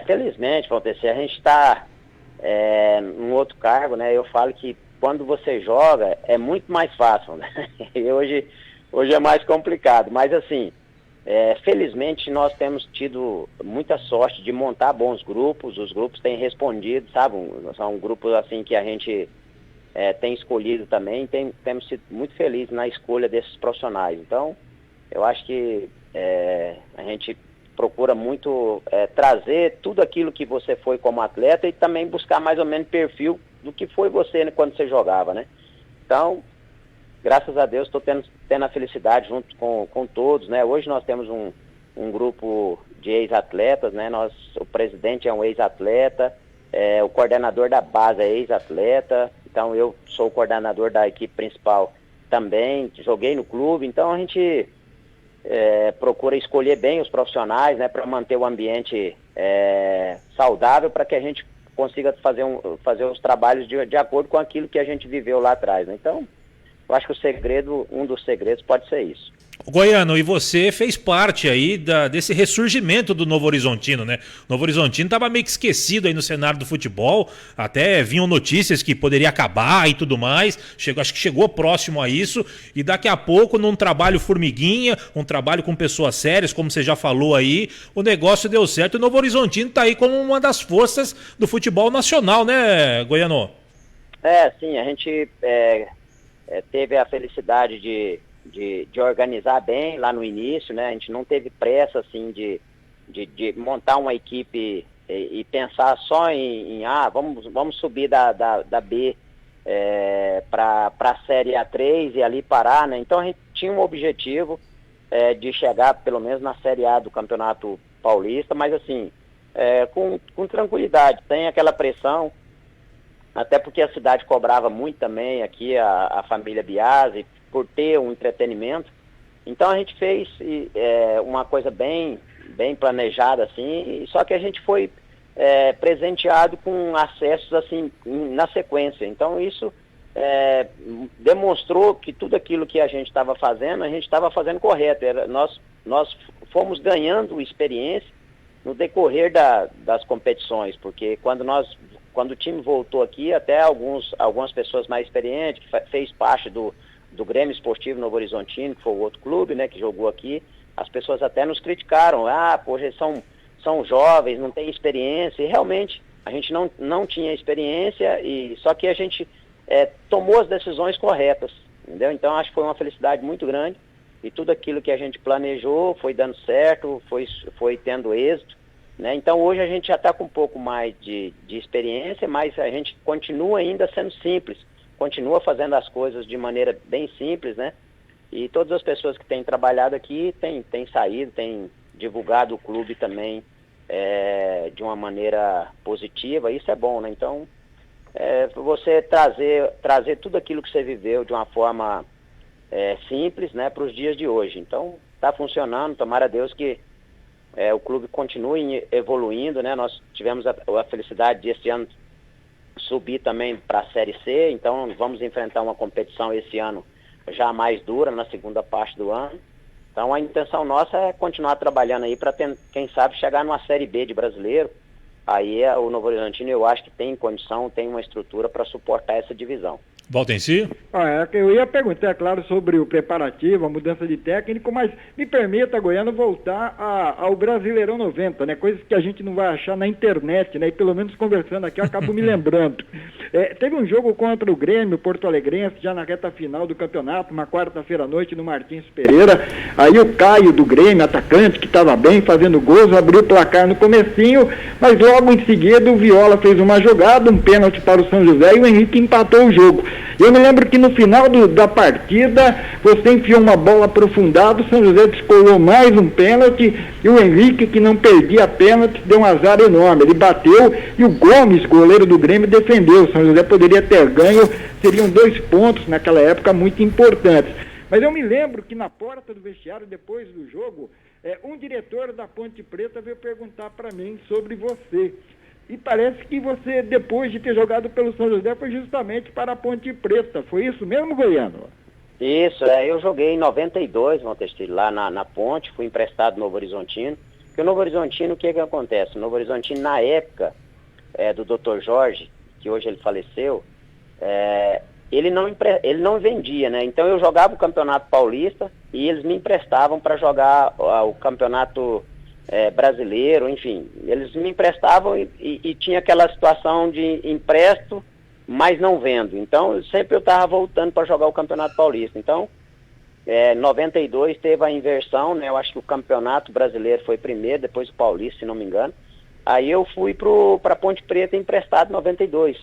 Felizmente, Valtencir, a gente está num outro cargo, né? Eu falo que quando você joga é muito mais fácil, né? E hoje é mais complicado, mas assim... felizmente nós temos tido muita sorte de montar bons grupos, os grupos têm respondido, sabe, são grupos assim que a gente tem escolhido também, temos sido muito felizes na escolha desses profissionais. Então eu acho que a gente procura muito trazer tudo aquilo que você foi como atleta e também buscar mais ou menos perfil do que foi você, né, quando você jogava, né? Então, graças a Deus, estou tendo a felicidade junto com todos, né? Hoje nós temos um grupo de ex-atletas, né? O presidente é um ex-atleta, o coordenador da base é ex-atleta, então eu sou o coordenador da equipe principal também, joguei no clube, então a gente procura escolher bem os profissionais, né? Para manter o ambiente saudável, para que a gente consiga fazer os trabalhos de acordo com aquilo que a gente viveu lá atrás, né? Então, eu acho que um dos segredos pode ser isso. Goiano, e você fez parte aí desse ressurgimento do Novo Horizontino, né? O Novo Horizontino estava meio que esquecido aí no cenário do futebol, até vinham notícias que poderia acabar e tudo mais, acho que chegou próximo a isso, e daqui a pouco, num trabalho formiguinha, um trabalho com pessoas sérias, como você já falou aí, o negócio deu certo, e o Novo Horizontino está aí como uma das forças do futebol nacional, né, Goiano? Sim, a gente teve a felicidade de organizar bem lá no início, né? A gente não teve pressa, assim, de montar uma equipe e pensar só vamos subir da B para a Série A3 e ali parar, né? Então a gente tinha um objetivo de chegar pelo menos na Série A do Campeonato Paulista, mas assim, com tranquilidade, sem aquela pressão, até porque a cidade cobrava muito também aqui, a família Biasi, por ter um entretenimento. Então a gente fez uma coisa bem planejada, assim, só que a gente foi presenteado com acessos assim na sequência. Então isso demonstrou que tudo aquilo que a gente estava fazendo correto. Nós fomos ganhando experiência no decorrer das competições, porque quando o time voltou aqui, até algumas pessoas mais experientes, que fez parte do Grêmio Esportivo Novo Horizontino, que foi o outro clube, né, que jogou aqui, as pessoas até nos criticaram, poxa, eles são jovens, não têm experiência, e realmente a gente não tinha experiência, só que a gente tomou as decisões corretas, entendeu? Então acho que foi uma felicidade muito grande, e tudo aquilo que a gente planejou foi dando certo, foi tendo êxito, né? Então hoje a gente já está com um pouco mais de experiência, mas a gente continua ainda sendo simples, continua fazendo as coisas de maneira bem simples, né? E todas as pessoas que têm trabalhado aqui têm saído, têm divulgado o clube também de uma maneira positiva, isso é bom, né? Então, você trazer tudo aquilo que você viveu de uma forma simples, né, para os dias de hoje. Então, está funcionando, tomara a Deus que o clube continue evoluindo, né? Nós tivemos a felicidade de esse ano subir também para a Série C, então vamos enfrentar uma competição esse ano já mais dura, na segunda parte do ano. Então a intenção nossa é continuar trabalhando aí para, quem sabe, chegar numa Série B de brasileiro. Aí o Novo Horizontino, eu acho que tem condição, tem uma estrutura para suportar essa divisão. Valtenci? Eu ia perguntar, claro, sobre o preparativo, a mudança de técnico, mas me permita, Goiano, voltar ao Brasileirão 90, né? Coisas que a gente não vai achar na internet, né? E pelo menos conversando aqui eu acabo me lembrando. Teve um jogo contra o Grêmio Porto Alegrense, já na reta final do campeonato, uma quarta-feira à noite no Martins Pereira. Aí o Caio do Grêmio, atacante, que estava bem, fazendo gols, abriu o placar no comecinho, mas logo em seguida o Viola fez uma jogada, um pênalti para o São José e o Henrique empatou o jogo. Eu me lembro que no final da partida, você enfiou uma bola aprofundada, o São José descolou mais um pênalti, e o Henrique, que não perdia pênalti, deu um azar enorme. Ele bateu e o Gomes, goleiro do Grêmio, defendeu. O São José poderia ter ganho, seriam 2 pontos naquela época muito importantes. Mas eu me lembro que na porta do vestiário, depois do jogo, um diretor da Ponte Preta veio perguntar para mim sobre você. E parece que você, depois de ter jogado pelo São José, foi justamente para a Ponte Preta. Foi isso mesmo, Goiano? Isso, eu joguei em 92, Montestir, lá na Ponte, fui emprestado no Novo Horizontino. Porque o Novo Horizontino, o que acontece? O Novo Horizontino, na época do Dr. Jorge, que hoje ele faleceu, ele não vendia, né? Então eu jogava o Campeonato Paulista e eles me emprestavam para jogar o Campeonato Brasileiro, enfim. Eles me emprestavam e tinha aquela situação de empresto, mas não vendo. Então sempre eu estava voltando para jogar o Campeonato Paulista. Então 92 teve a inversão, né? Eu acho que o Campeonato Brasileiro foi primeiro, depois o Paulista, se não me engano. Aí eu fui para Ponte Preta emprestado em 92.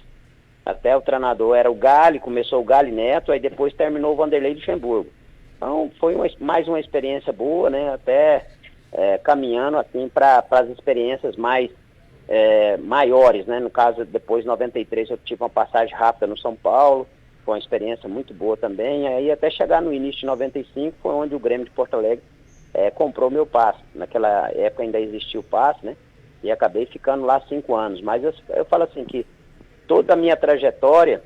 Até o treinador era o Gali, começou o Gali Neto, aí depois terminou o Vanderlei Luxemburgo. Então foi mais uma experiência boa, né? Até caminhando assim para as experiências mais maiores, né? No caso, depois de 93 eu tive uma passagem rápida no São Paulo, foi uma experiência muito boa também. Aí até chegar no início de 95 foi onde o Grêmio de Porto Alegre comprou meu passe. Naquela época ainda existia o passe, né? E acabei ficando lá 5 anos. Mas eu falo assim que toda a minha trajetória,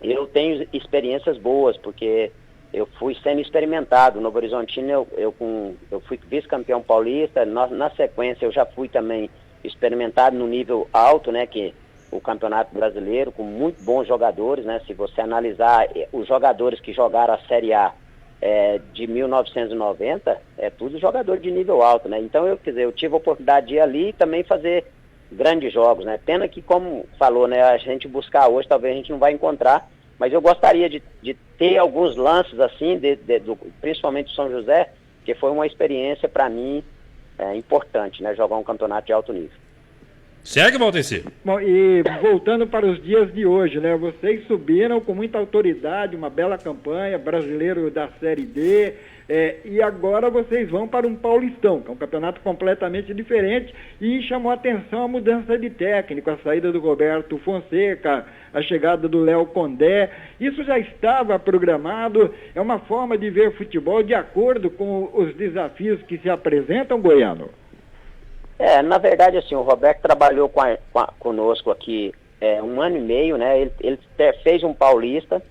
eu tenho experiências boas, porque eu fui sendo experimentado. No Novo Horizontino eu fui vice-campeão paulista, na sequência eu já fui também experimentado no nível alto, né, que o Campeonato Brasileiro, com muito bons jogadores, né, se você analisar os jogadores que jogaram a Série A de 1990, tudo jogador de nível alto, né, então eu tive a oportunidade de ir ali e também fazer grandes jogos, né, pena que, como falou, né, a gente buscar hoje, talvez a gente não vai encontrar, mas eu gostaria de ter alguns lances assim, principalmente do São José, que foi uma experiência para mim importante, né, jogar um campeonato de alto nível. Segue, Valdeci. Bom, e voltando para os dias de hoje, né? Vocês subiram com muita autoridade, uma bela campanha, brasileiro da Série D, e agora vocês vão para um Paulistão, que é um campeonato completamente diferente, e chamou a atenção a mudança de técnico, a saída do Roberto Fonseca, a chegada do Léo Condé. Isso já estava programado, é uma forma de ver futebol de acordo com os desafios que se apresentam, Goiano? Na verdade, assim, o Roberto trabalhou conosco aqui 1 ano e meio, né? Ele fez um paulista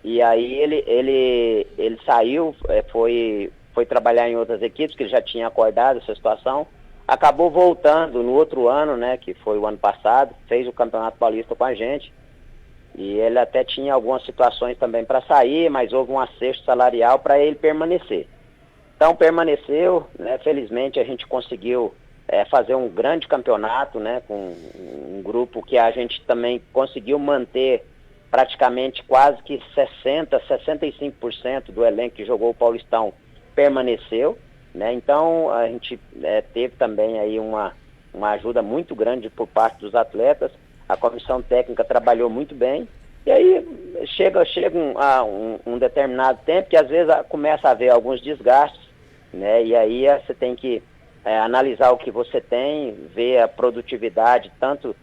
e aí ele saiu, foi trabalhar em outras equipes, que ele já tinha acordado essa situação. Acabou voltando no outro ano, né? Que foi o ano passado, fez o Campeonato Paulista com a gente. E ele até tinha algumas situações também para sair, mas houve um acerto salarial para ele permanecer. Então permaneceu, né? Felizmente a gente conseguiu fazer um grande campeonato, né, com um grupo que a gente também conseguiu manter praticamente quase que 65% do elenco que jogou o Paulistão permaneceu, né, então a gente teve também aí uma ajuda muito grande por parte dos atletas, a comissão técnica trabalhou muito bem, e aí chega um determinado tempo que às vezes começa a haver alguns desgastes, né, e aí você tem que analisar o que você tem, ver a produtividade tanto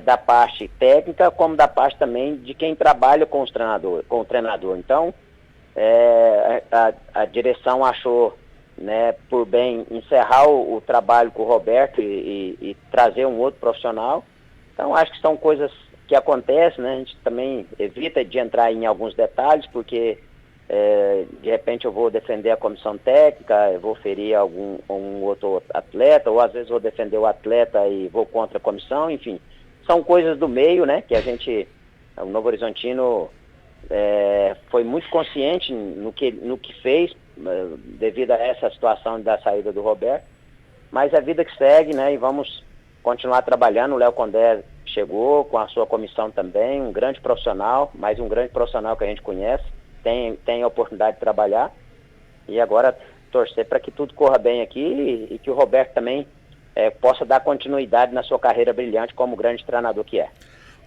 da parte técnica como da parte também de quem trabalha com o treinador. Então, a direção achou, né, por bem encerrar o trabalho com o Roberto e trazer um outro profissional. Então, acho que são coisas que acontecem, né? A gente também evita de entrar em alguns detalhes, porque de repente eu vou defender a comissão técnica, eu vou ferir um outro atleta, ou às vezes vou defender o atleta e vou contra a comissão, enfim, são coisas do meio, né, que o Novo Horizontino foi muito consciente no que fez, devido a essa situação da saída do Roberto, mas a vida que segue, né, e vamos continuar trabalhando. O Léo Condé chegou com a sua comissão também, um grande profissional, mais um grande profissional que a gente conhece, tem a oportunidade de trabalhar, e agora torcer para que tudo corra bem aqui e que o Roberto também possa dar continuidade na sua carreira brilhante como grande treinador que é.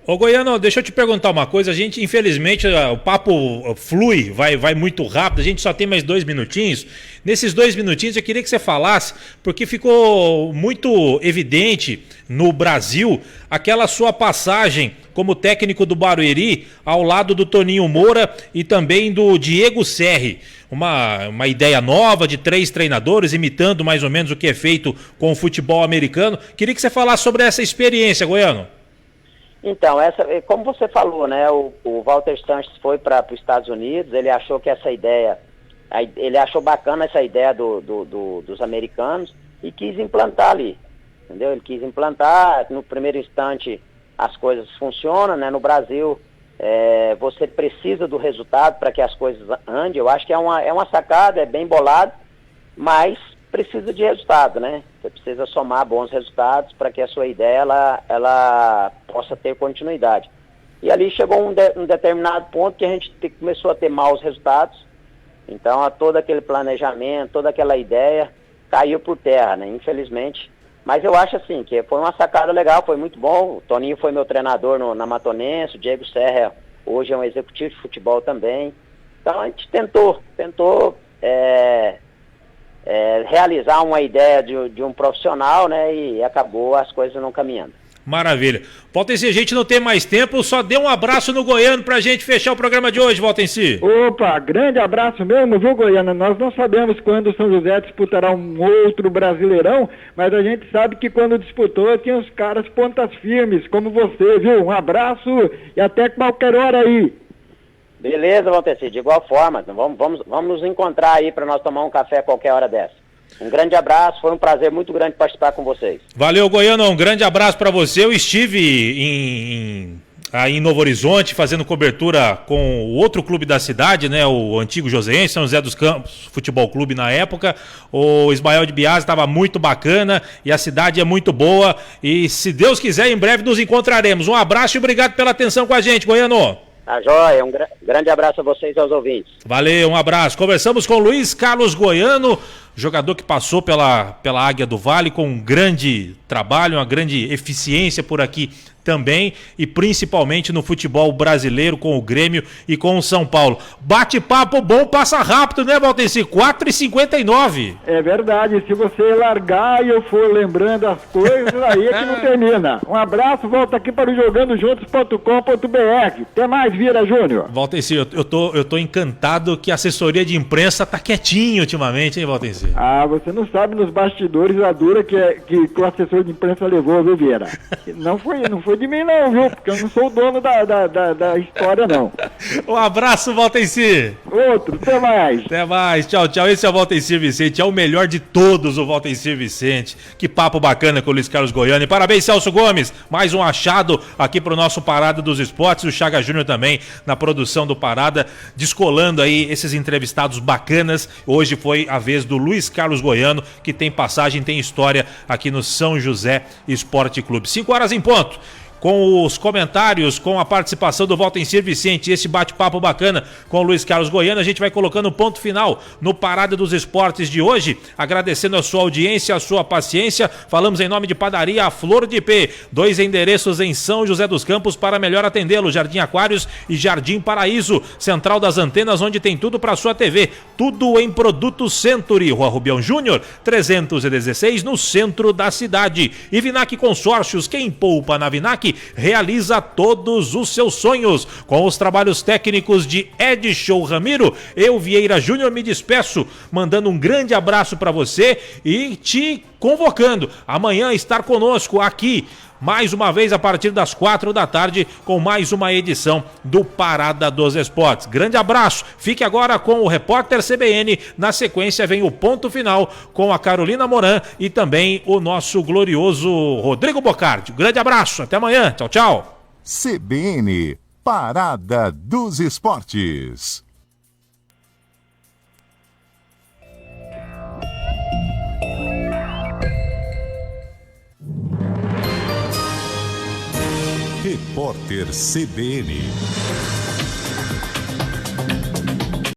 Ô Goiano, deixa eu te perguntar uma coisa, a gente, infelizmente, o papo flui, vai muito rápido, a gente só tem mais 2 minutinhos. Nesses 2 minutinhos eu queria que você falasse, porque ficou muito evidente no Brasil aquela sua passagem como técnico do Barueri ao lado do Toninho Moura e também do Diego Serri. Uma ideia nova de 3 treinadores, imitando mais ou menos o que é feito com o futebol americano. Queria que você falasse sobre essa experiência, Goiano. Então, como você falou, né, o Walter Sanches foi para os Estados Unidos, ele achou que ele achou bacana essa ideia dos americanos e quis implantar ali, entendeu? Ele quis implantar, no primeiro instante as coisas funcionam, né, no Brasil você precisa do resultado para que as coisas andem. Eu acho que é uma sacada, é bem bolado, mas precisa de resultado, né? Você precisa somar bons resultados para que a sua ideia ela possa ter continuidade. E ali chegou um determinado ponto que a gente começou a ter maus resultados, Então, todo aquele planejamento, toda aquela ideia caiu por terra, né? Infelizmente. Mas eu acho assim, que foi uma sacada legal, foi muito bom. O Toninho foi meu treinador na Matonense, o Diego Serra hoje é um executivo de futebol também. Então a gente tentou realizar uma ideia de um profissional, né? E acabou as coisas não caminhando. Maravilha. Valtenci, a gente não tem mais tempo, só dê um abraço no Goiano pra gente fechar o programa de hoje, Valtenci. Opa, grande abraço mesmo, viu, Goiano? Nós não sabemos quando o São José disputará um outro Brasileirão, mas a gente sabe que quando disputou tinha os caras pontas firmes, como você, viu? Um abraço e até qualquer hora aí. Beleza, Valtenci, de igual forma. Vamos nos encontrar aí para nós tomar um café a qualquer hora dessa. Um grande abraço, foi um prazer muito grande participar com vocês. Valeu, Goiano, um grande abraço para você. Eu estive em Novo Horizonte fazendo cobertura com o outro clube da cidade, né, o antigo Joseense, São José dos Campos Futebol Clube na época. O Ismael de Biase estava muito bacana e a cidade é muito boa. E se Deus quiser, em breve nos encontraremos. Um abraço e obrigado pela atenção com a gente, Goiano. Tá joia, um grande abraço a vocês e aos ouvintes. Valeu, um abraço. Conversamos com Luiz Carlos Goiano, jogador que passou pela Águia do Vale com um grande trabalho, uma grande eficiência por aqui também, e principalmente no futebol brasileiro com o Grêmio e com o São Paulo. Bate-papo bom, passa rápido, né, Valtenci? 4h59. É verdade, se você largar e eu for lembrando as coisas, aí é que não termina. Um abraço, volta aqui para o jogandojuntos.com.br. Até mais, Vieira Júnior. Valtenci, eu tô encantado que a assessoria de imprensa tá quietinho ultimamente, hein, Valtenci? Ah, você não sabe nos bastidores a dura que o assessor de imprensa levou, viu, Vieira? Não foi de mim não, viu? Porque eu não sou o dono da história, não. Um abraço, Valtenci. Outro, até mais. Até mais, tchau, tchau. Esse é o Valtenci Vicente, é o melhor de todos, o Valtenci Vicente. Que papo bacana com o Luiz Carlos Goiano. E parabéns, Celso Gomes. Mais um achado aqui pro nosso Parada dos Esportes. O Chaga Júnior também na produção do Parada, descolando aí esses entrevistados bacanas. Hoje foi a vez do Luiz Carlos Goiano, que tem passagem, tem história aqui no São José Esporte Clube. 5 horas em ponto. Com os comentários, com a participação do Valtenci Vicente, esse bate-papo bacana com o Luiz Carlos Goiano, a gente vai colocando ponto final no Parada dos Esportes de hoje, agradecendo a sua audiência, a sua paciência. Falamos em nome de Padaria A Flor de P, 2 endereços em São José dos Campos para melhor atendê-lo: Jardim Aquários e Jardim Paraíso. Central das Antenas, onde tem tudo para sua TV, tudo em produtos Century, Rua Rubião Júnior 316, no centro da cidade. E Vinac Consórcios, quem poupa na Vinac realiza todos os seus sonhos. Com os trabalhos técnicos de Edson Ramiro, eu, Vieira Júnior, me despeço, mandando um grande abraço para você e te convocando amanhã a estar conosco aqui, mais uma vez a partir das 4 da tarde, com mais uma edição do Parada dos Esportes. Grande abraço, fique agora com o Repórter CBN, na sequência vem o ponto final com a Carolina Moran e também o nosso glorioso Rodrigo Bocardi. Grande abraço, até amanhã, tchau, tchau. CBN, Parada dos Esportes. Repórter CBN.